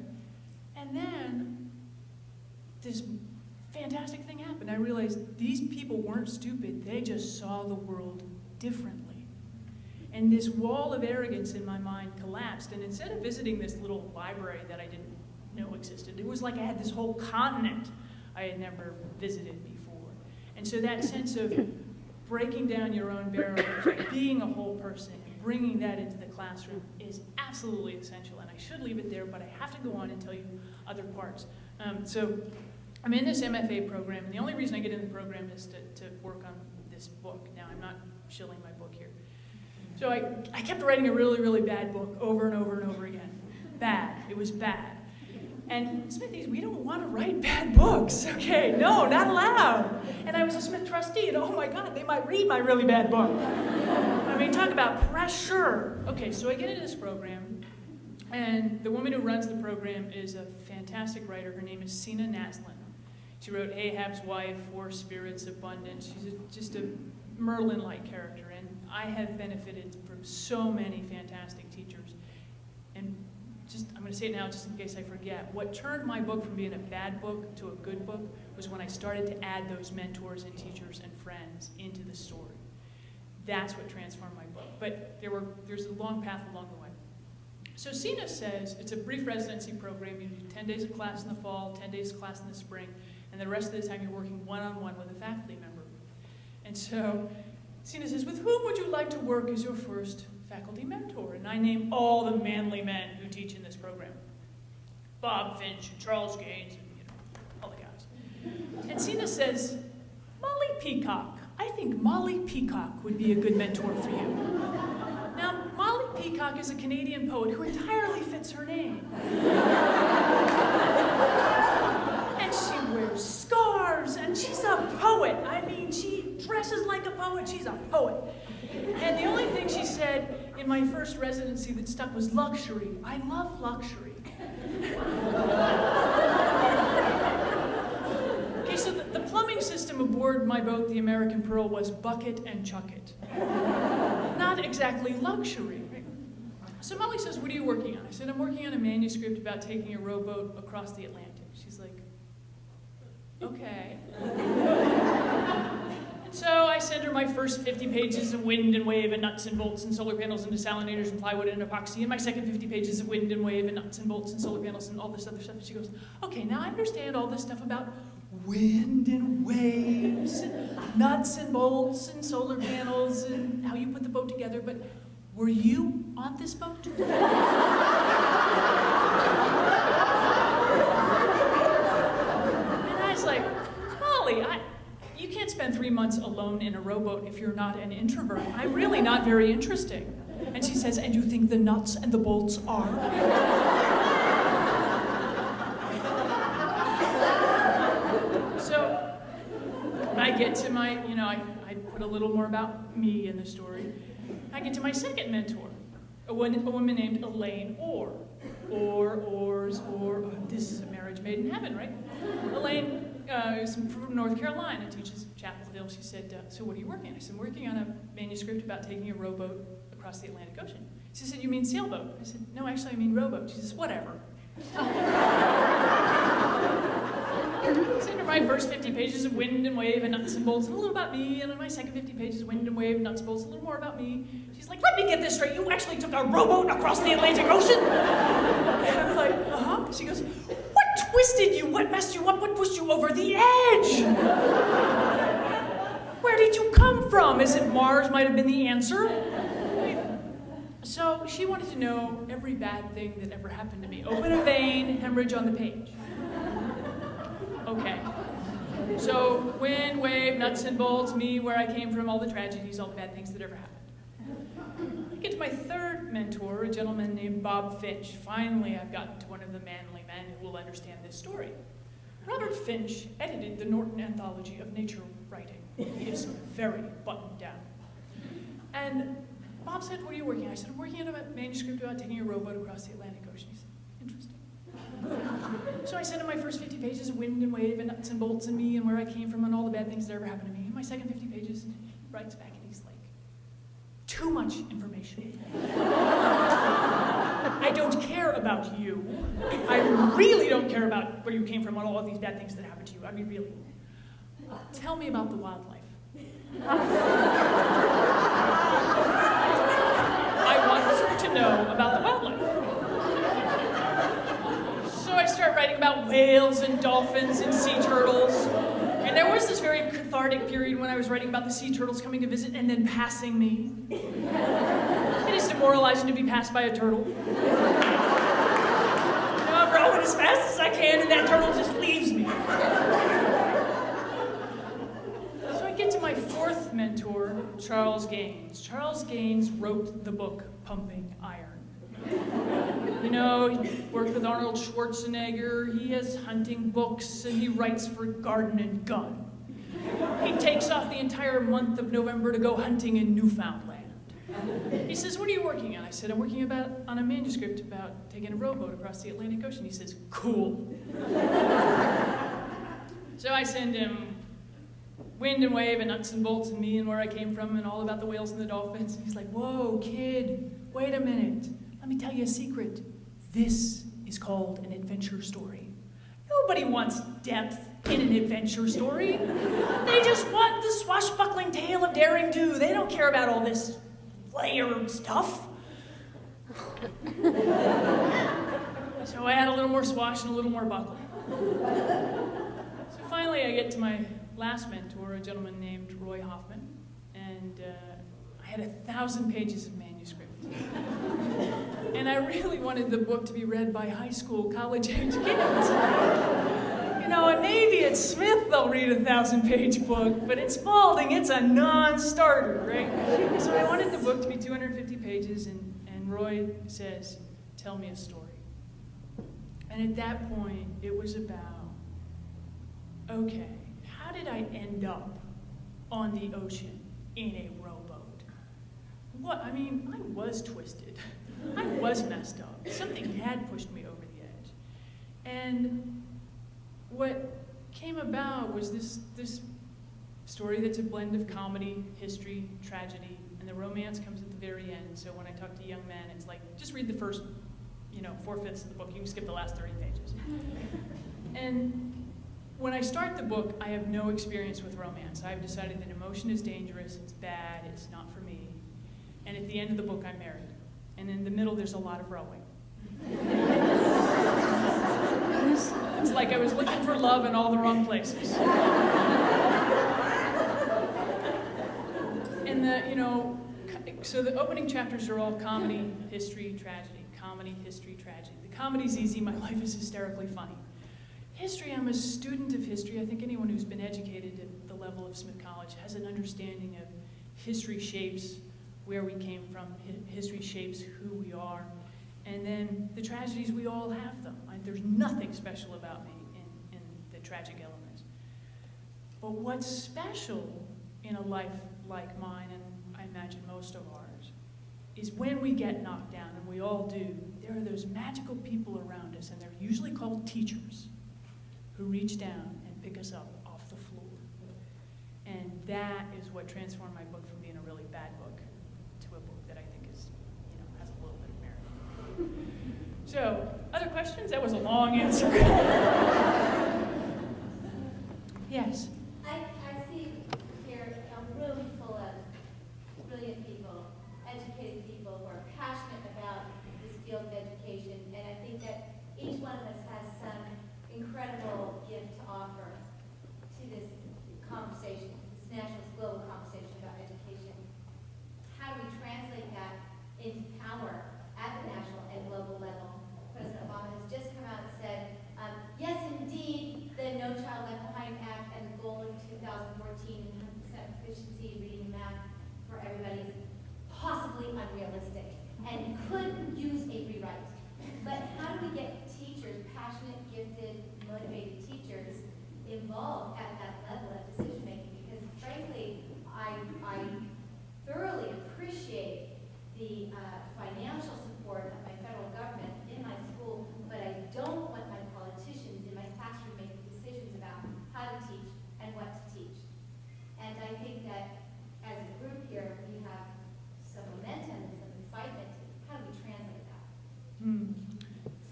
And then this fantastic thing happened. I realized these people weren't stupid, they just saw the world differently. And this wall of arrogance in my mind collapsed, and instead of visiting this little library that I didn't know existed, it was like I had this whole continent I had never visited before. And so that sense of breaking down your own barriers, being a whole person, and bringing that into the classroom is absolutely essential. And I should leave it there, but I have to go on and tell you other parts. So I'm in this MFA program, and the only reason I get in the program is to work on this book. Now, I'm not shilling my book here. So I kept writing a really, really bad book over and over and over again. Bad. It was bad. And Smithies, we don't want to write bad books, okay? No, not allowed. And I was a Smith trustee, and oh my God, they might read my really bad book. I mean, talk about pressure. Okay, so I get into this program, and the woman who runs the program is a fantastic writer. Her name is Sina Naslin. She wrote Ahab's Wife, Four Spirits, Abundance. She's just a Merlin-like character, and I have benefited from so many fantastic teachers. And I'm going to say it now just in case I forget. What turned my book from being a bad book to a good book was when I started to add those mentors and teachers and friends into the story. That's what transformed my book. But there's a long path along the way. So Sina says it's a brief residency program. You do 10 days of class in the fall, 10 days of class in the spring, and the rest of the time you're working one-on-one with a faculty member. And so Sina says, with whom would you like to work as your first faculty mentor? And I name all the manly men who teach in this program. Bob Finch, Charles Gaines, and all the guys. And Sina says, Molly Peacock. I think Molly Peacock would be a good mentor for you. Now, Molly Peacock is a Canadian poet who entirely fits her name. And she wears scarves, and she's a poet. I mean, she dresses like a poet. She's a poet. And the only thing she said in my first residency that stuck was luxury. I love luxury. Okay, so the plumbing rowing system aboard my boat, the American Pearl, was bucket and chuck it. Not exactly luxury. Right? So Molly says, what are you working on? I said, I'm working on a manuscript about taking a rowboat across the Atlantic. She's like, okay. And so I send her my first 50 pages of wind and wave and nuts and bolts and solar panels and desalinators and plywood and epoxy, and my second 50 pages of wind and wave and nuts and bolts and solar panels and all this other stuff. And she goes, okay, now I understand all this stuff about wind and waves and nuts and bolts and solar panels and how you put the boat together, but were you on this boat? And I was like, Molly, you can't spend 3 months alone in a rowboat if you're not an introvert. I'm really not very interesting. And she says, and you think the nuts and the bolts are? So I get to my, I put a little more about me in the story. I get to my second mentor, a woman named Elaine Orr. This is a marriage made in heaven, right? Elaine is from North Carolina, teaches Chapel Hill. She said, so what are you working on? I said, I'm working on a manuscript about taking a rowboat across the Atlantic Ocean. She said, you mean sailboat? I said, no, actually I mean rowboat. She says, whatever. I sent her my first 50 pages of wind and wave and nuts and bolts, and a little about me, and then my second 50 pages of wind and wave, nuts and bolts, a little more about me. She's like, let me get this straight, you actually took a rowboat across the Atlantic Ocean? And I was like, uh-huh. She goes, what twisted you? What messed you up? What pushed you over the edge? Where did you come from? As if Mars might have been the answer. So she wanted to know every bad thing that ever happened to me. Open a vein, hemorrhage on the page. Okay. So wind, wave, nuts and bolts, me, where I came from, all the tragedies, all the bad things that ever happened. I get to my third mentor, a gentleman named Bob Finch. Finally, I've gotten to one of the manly men who will understand this story. Robert Finch edited the Norton Anthology of Nature Writing. He is very buttoned down. And Bob said, what are you working on? I said, I'm working on a manuscript about taking a rowboat across the Atlantic Ocean. He said, interesting. So I sent him my first 50 pages of wind and wave and nuts and bolts and me and where I came from and all the bad things that ever happened to me. And my second 50 pages, he writes back and he's like, too much information. I don't care about you. I really don't care about where you came from and all of these bad things that happened to you. I mean, really. Tell me about the wildlife. I want to know about the wildlife. So I start writing about whales and dolphins and sea turtles. And there was this very cathartic period when I was writing about the sea turtles coming to visit and then passing me. It is demoralizing to be passed by a turtle. I'm rowing as fast as I can and that turtle just leaves me. So I get to my fourth mentor, Charles Gaines. Charles Gaines wrote the book Pumping Iron. You know, he worked with Arnold Schwarzenegger, he has hunting books, and he writes for Garden and Gun. He takes off the entire month of November to go hunting in Newfoundland. He says, what are you working on? I said, I'm working on a manuscript about taking a rowboat across the Atlantic Ocean. He says, cool. So I send him wind and wave and nuts and bolts and me and where I came from and all about the whales and the dolphins. He's like, whoa, kid, wait a minute. Let me tell you a secret. This is called an adventure story. Nobody wants depth in an adventure story. They just want the swashbuckling tale of daring do. They don't care about all this layered stuff. So I add a little more swash and a little more buckle. So finally I get to my last mentor, a gentleman named Roy Hoffman, and I had 1,000 pages of manuscript. And I really wanted the book to be read by high school, college-age kids. You know, and maybe at Smith they'll read a 1,000-page book, but at Spalding it's a non-starter, right? So I wanted the book to be 250 pages, and Roy says, tell me a story. And at that point, it was about, okay, how did I end up on the ocean in a rowboat? What, I mean, I was twisted. I was messed up. Something had pushed me over the edge. And what came about was this story that's a blend of comedy, history, tragedy, and the romance comes at the very end. So when I talk to young men, it's like, just read the first, 4/5 of the book. You can skip the last 30 pages. And when I start the book, I have no experience with romance. I've decided that emotion is dangerous, it's bad, it's not for me. And at the end of the book, I'm married. And in the middle, there's a lot of rowing. It's like I was looking for love in all the wrong places. And so the opening chapters are all comedy, history, tragedy. Comedy, history, tragedy. The comedy's easy, my life is hysterically funny. History, I'm a student of history. I think anyone who's been educated at the level of Smith College has an understanding of history shapes where we came from, history shapes who we are. And then the tragedies, we all have them. There's nothing special about me in the tragic elements. But what's special in a life like mine, and I imagine most of ours, is when we get knocked down, and we all do, there are those magical people around us, and they're usually called teachers, who reach down and pick us up off the floor. And that is what transformed my book from being a really bad book to a book that I think is, has a little bit of merit. So, other questions? That was a long answer. Yes? I see here a room full of brilliant people, educated people who are passionate about this field of education, and I think that each one of us has some incredible gift to offer to this conversation, this national, global conversation about education. How do we translate that into power at the national and global level? President Obama has just come out and said, yes, indeed, the No Child Left Behind Act and the goal of 2014 and 100% efficiency reading and math for everybody is possibly unrealistic and could use a rewrite. But how do we get teachers, passionate, gifted, motivated teachers, involved at that level of decision making? Because frankly, I thoroughly appreciate the financial support of my federal government in my school, but I don't want my politicians in my classroom making decisions about how to teach and what to teach. And I think that as a group here, we have some momentum and some excitement. How do we translate that?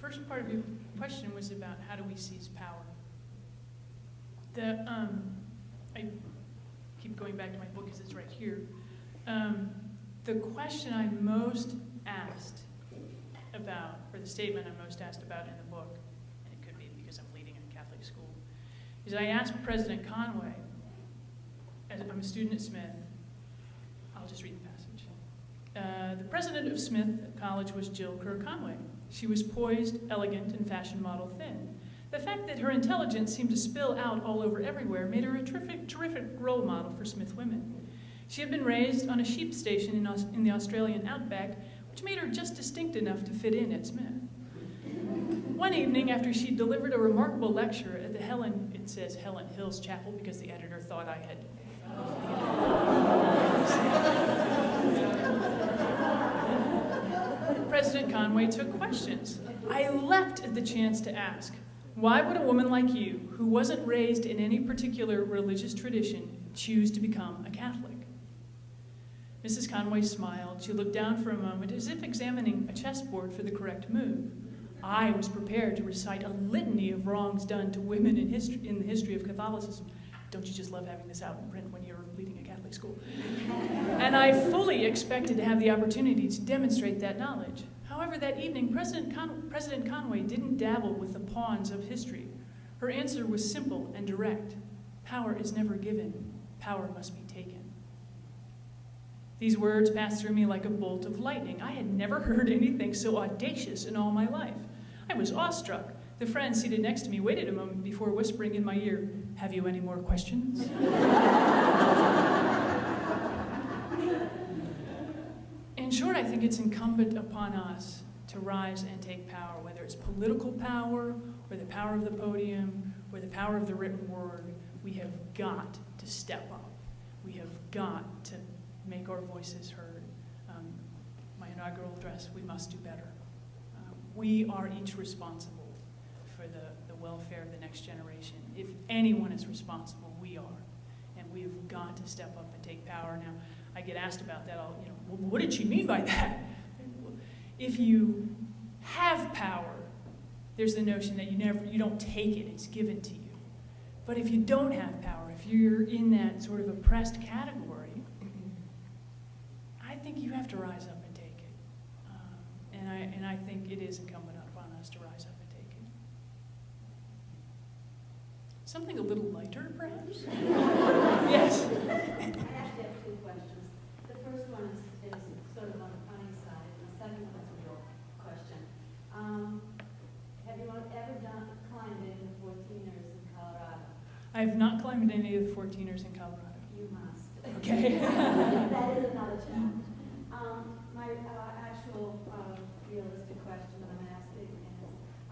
First part of your question was about how do we seize power. I keep going back to my book because it's right here. The question I'm most asked about, or the statement I'm most asked about in the book, and it could be because I'm leading a Catholic school, is I asked President Conway, as I'm a student at Smith, I'll just read the passage. The president of Smith College was Jill Kerr Conway. She was poised, elegant, and fashion model thin. The fact that her intelligence seemed to spill out all over everywhere made her a terrific role model for Smith women. She had been raised on a sheep station in the Australian outback, which made her just distinct enough to fit in at Smith. One evening, after she delivered a remarkable lecture at the Helen Hills Chapel, because the editor thought I had... President Conway took questions. I leapt at the chance to ask, why would a woman like you, who wasn't raised in any particular religious tradition, choose to become a Catholic? Mrs. Conway smiled. She looked down for a moment as if examining a chessboard for the correct move. I was prepared to recite a litany of wrongs done to women in the history of Catholicism. Don't you just love having this out in print when you're leading a Catholic school? And I fully expected to have the opportunity to demonstrate that knowledge. However, that evening, President Conway didn't dabble with the pawns of history. Her answer was simple and direct. Power is never given. Power must be taken. These words passed through me like a bolt of lightning. I had never heard anything so audacious in all my life. I was awestruck. The friend seated next to me waited a moment before whispering in my ear, "Have you any more questions?" In short, I think it's incumbent upon us to rise and take power, whether it's political power, or the power of the podium, or the power of the written word. We have got to step up. We have got to make our voices heard. My inaugural address, we must do better. We are each responsible for the welfare of the next generation. If anyone is responsible, we are. And we have got to step up and take power. Now, I get asked about that all, well, what did she mean by that? If you have power, there's the notion that you don't take it, it's given to you. But if you don't have power, if you're in that sort of oppressed category, I think you have to rise up and take it. And I think it is incumbent upon us to rise up and take it. Something a little lighter, perhaps? Yes? I actually have two questions. The first one is sort of on the funny side, and the second one is a real question. Have you ever climbed any of the 14ers in Colorado? I have not climbed any of the 14ers in Colorado. You must. Okay. That is another challenge. My actual realistic question that I'm asking is,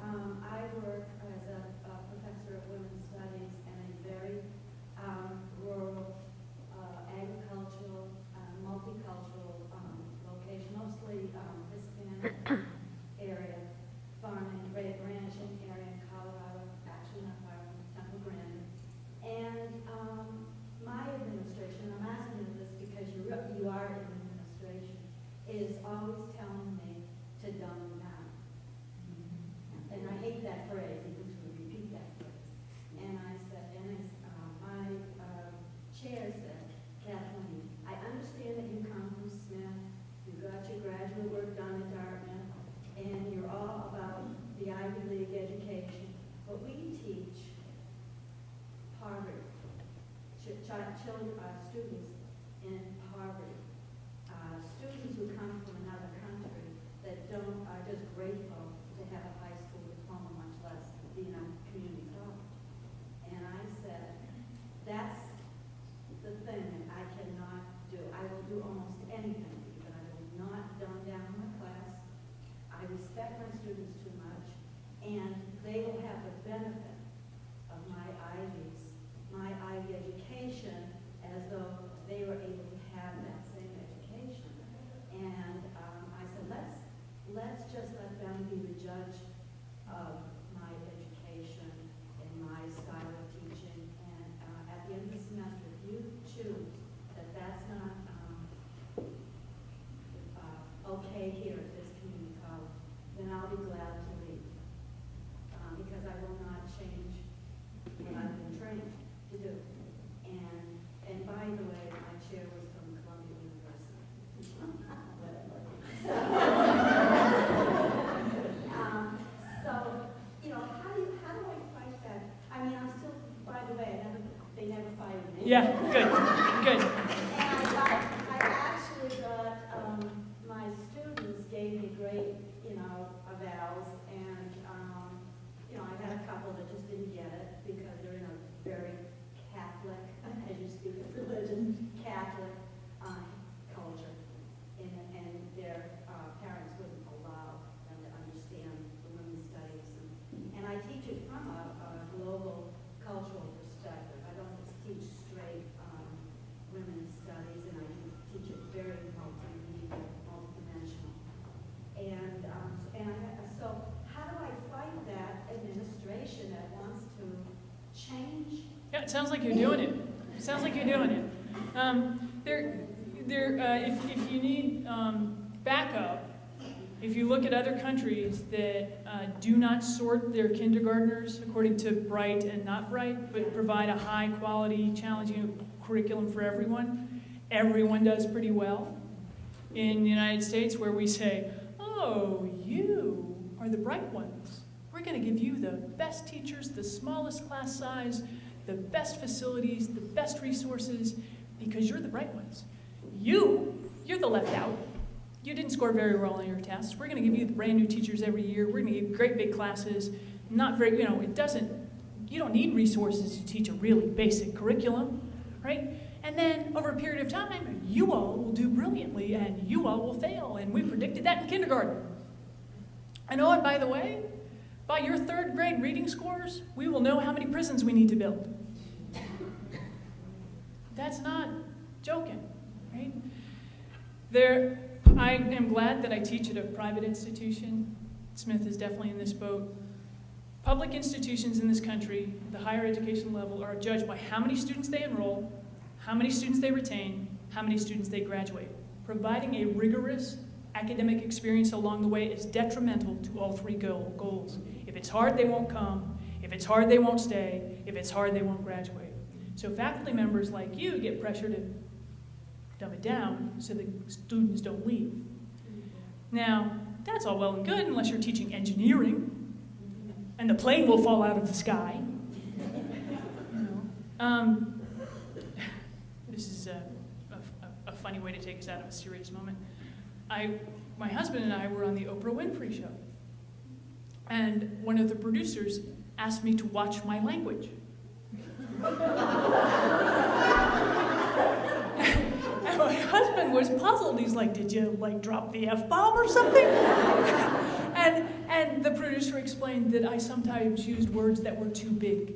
I work as a professor of women's studies in a very rural, agricultural, multicultural location, mostly Hispanic area, farming, ranching area in Colorado, actually not far from Temple Grandin. And my administration, I'm asking you this because you are in administration, is always telling me to dumb down. And I hate that phrase, even to repeat that phrase. And I said, my chair said, Kathleen, I understand that you come from Smith, you got your graduate work done at Dartmouth, and you're all about the Ivy League education, but we teach poverty, students in poverty, students who come from another country that are just grateful to have a high school diploma, much less being a community college. And I said, that's the thing that I cannot do. I will do almost anything, but I will not dumb down my class. I respect my students too much, and they will have the benefit of my Ivy education as though they were able to have that same education. And I said, let's just let them be the judge of my education and my style of teaching. And at the end of the semester, if you choose that that's not okay here at this community college, then I'll be glad to leave. Because I will not change what I've been trained to do. And by the way, my chair was from Columbia University. Whatever. So, how do I fight that? I mean, I'm still, by the way, they never fired me. Yeah, good. And I actually got, my students gave me great, avals, and, I had a couple that just didn't get it because they're in a very Catholic, as you speak of religion, Catholic culture, and their parents wouldn't allow them to understand the women's studies. And I teach it from a global cultural perspective. I don't just teach straight women's studies, and I teach it very multimedia, multidimensional. So how do I fight that administration that wants to change? Yeah, it sounds like you're doing it. If you need backup, if you look at other countries that do not sort their kindergartners according to bright and not bright, but provide a high quality, challenging curriculum for everyone does pretty well. In the United States, where we say, oh, you are the bright ones. We're going to give you the best teachers, the smallest class size, the best facilities, the best resources, because you're the bright ones. You're the left out. You didn't score very well on your tests. We're going to give you the brand new teachers every year. We're going to give you great big classes. Not very, you don't need resources to teach a really basic curriculum, right? And then over a period of time, you all will do brilliantly and you all will fail. And we predicted that in kindergarten. And oh, and by the way, by your third grade reading scores, we will know how many prisons we need to build. That's not joking, right? I am glad that I teach at a private institution. Smith is definitely in this boat. Public institutions in this country, the higher education level, are judged by how many students they enroll, how many students they retain, how many students they graduate. Providing a rigorous academic experience along the way is detrimental to all three goals. If it's hard, they won't come. If it's hard, they won't stay. If it's hard, they won't graduate. So faculty members like you get pressure to dumb it down so the students don't leave. Now, that's all well and good unless you're teaching engineering, and the plane will fall out of the sky. This is a funny way to take us out of a serious moment. My husband and I were on the Oprah Winfrey Show, and one of the producers asked me to watch my language. And my husband was puzzled. He's like, did you drop the F-bomb or something? and the producer explained that I sometimes used words that were too big.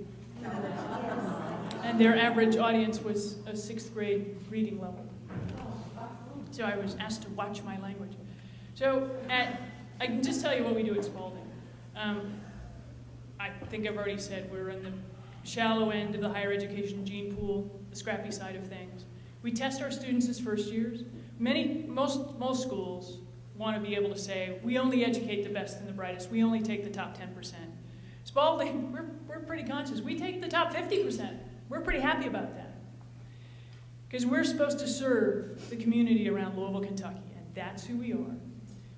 And their average audience was a 6th grade reading level. So I was asked to watch my language. So I can just tell you what we do at Spalding. I think I've already said we're in the shallow end of the higher education gene pool, the scrappy side of things. We test our students as first years. Most schools want to be able to say, we only educate the best and the brightest. We only take the top 10%. Spalding, we're pretty conscious. We take the top 50%. We're pretty happy about that. Because we're supposed to serve the community around Louisville, Kentucky, and that's who we are.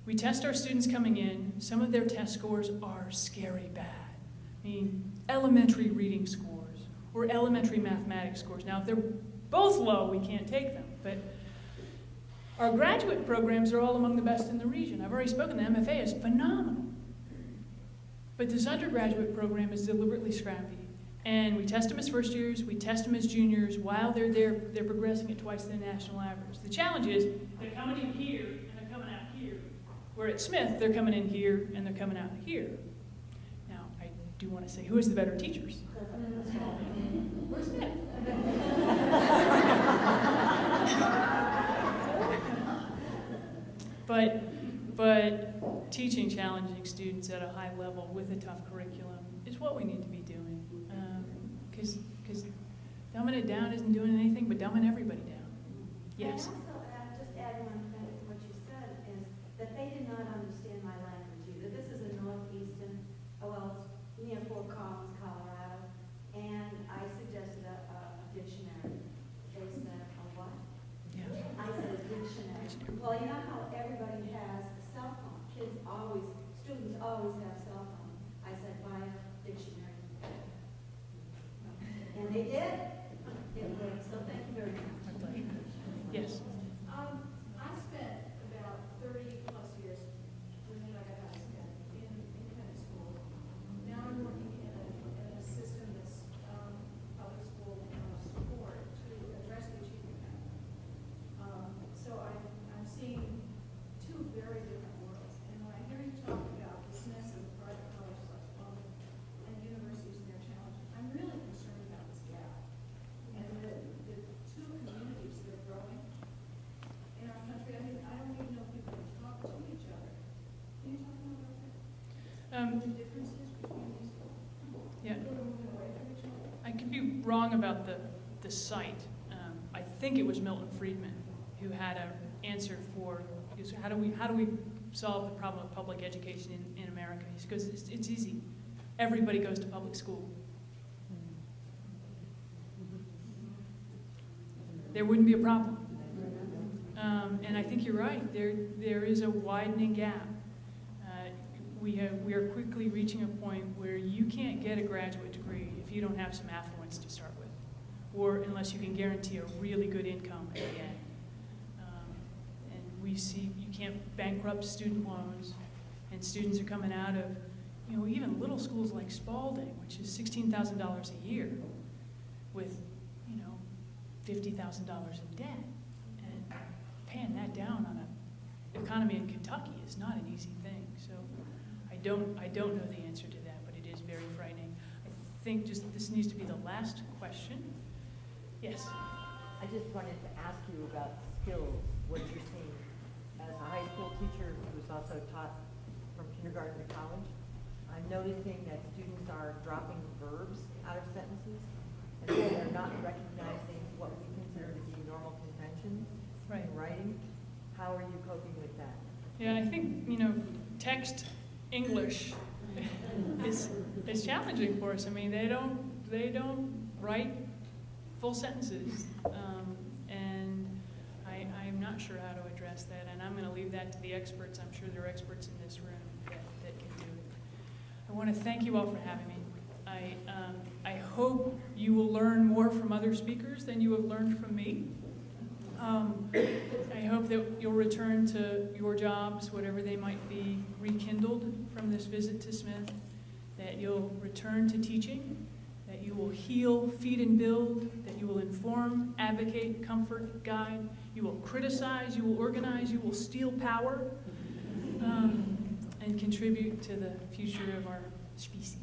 We test our students coming in. Some of their test scores are scary bad. I mean, elementary reading scores or elementary mathematics scores. Now, if they're both low, we can't take them. But our graduate programs are all among the best in the region. I've already spoken, the MFA is phenomenal. But this undergraduate program is deliberately scrappy. And we test them as first years, we test them as juniors. While they're there, they're progressing at twice the national average. The challenge is they're coming in here and they're coming out here. Where at Smith, they're coming in here and they're coming out here. Now, I do want to say, who is the better teachers? We're Smith. But teaching challenging students at a high level with a tough curriculum is what we need to be doing. Because dumbing it down isn't doing anything but dumbing everybody down. Yes? And also, just add one thing to what you said, is that they did not understand my language either. This is a northeastern, it's near Fort Collins, Colorado, and I suggested a dictionary. They said, a what? Yeah. I said a dictionary. Well, you know how everybody has a cell phone. Students always have cell phones. I said, buy a dictionary. And they did. It worked. So thank you very much. Yes. I spent about 30 plus years when I got out of school in independent schools. Now I'm working in a system that's public school support to address the achievement gap. So I'm seeing two very different worlds. And when I hear you talk about the Smiths of private colleges like Spalding and universities and their challenges, I'm really concerned about this gap. And the two communities that are growing in our country, I mean, I don't even know if people can talk to each other. Can you talk more about that? The differences between these two? Yeah. People are moving away from each other? I could be wrong about the site. I think it was Milton Friedman who had an answer for how do we solve the problem of public education in America. He goes, it's easy. Everybody goes to public school. There wouldn't be a problem. And I think you're right. There is a widening gap. We are quickly reaching a point where you can't get a graduate degree if you don't have some affluence to start with, or unless you can guarantee a really good income at the end. And we see you can't bankrupt student loans, and students are coming out of, even little schools like Spalding, which is $16,000 a year, with, $50,000 in debt, and paying that down on an economy in Kentucky is not an easy thing. So I don't know the answer to that, but it is very frightening. I think this needs to be the last question. Yes. I just wanted to ask you about skills, what you're seeing as a high school teacher who's also taught from kindergarten to college. I'm noticing that students are dropping verbs out of sentences, and so they're not recognizing what we consider to be normal conventions in writing. How are you coping with that? Yeah, I think, text English is challenging for us. I mean, they don't write full sentences, and I'm not sure how to address that, and I'm going to leave that to the experts. I'm sure there are experts in this room that can do it. I want to thank you all for having me. I hope you will learn more from other speakers than you have learned from me. I hope that you'll return to your jobs, whatever they might be, rekindled from this visit to Smith, that you'll return to teaching, that you will heal, feed, and build, that you will inform, advocate, comfort, guide, you will criticize, you will organize, you will steal power, and contribute to the future of our species.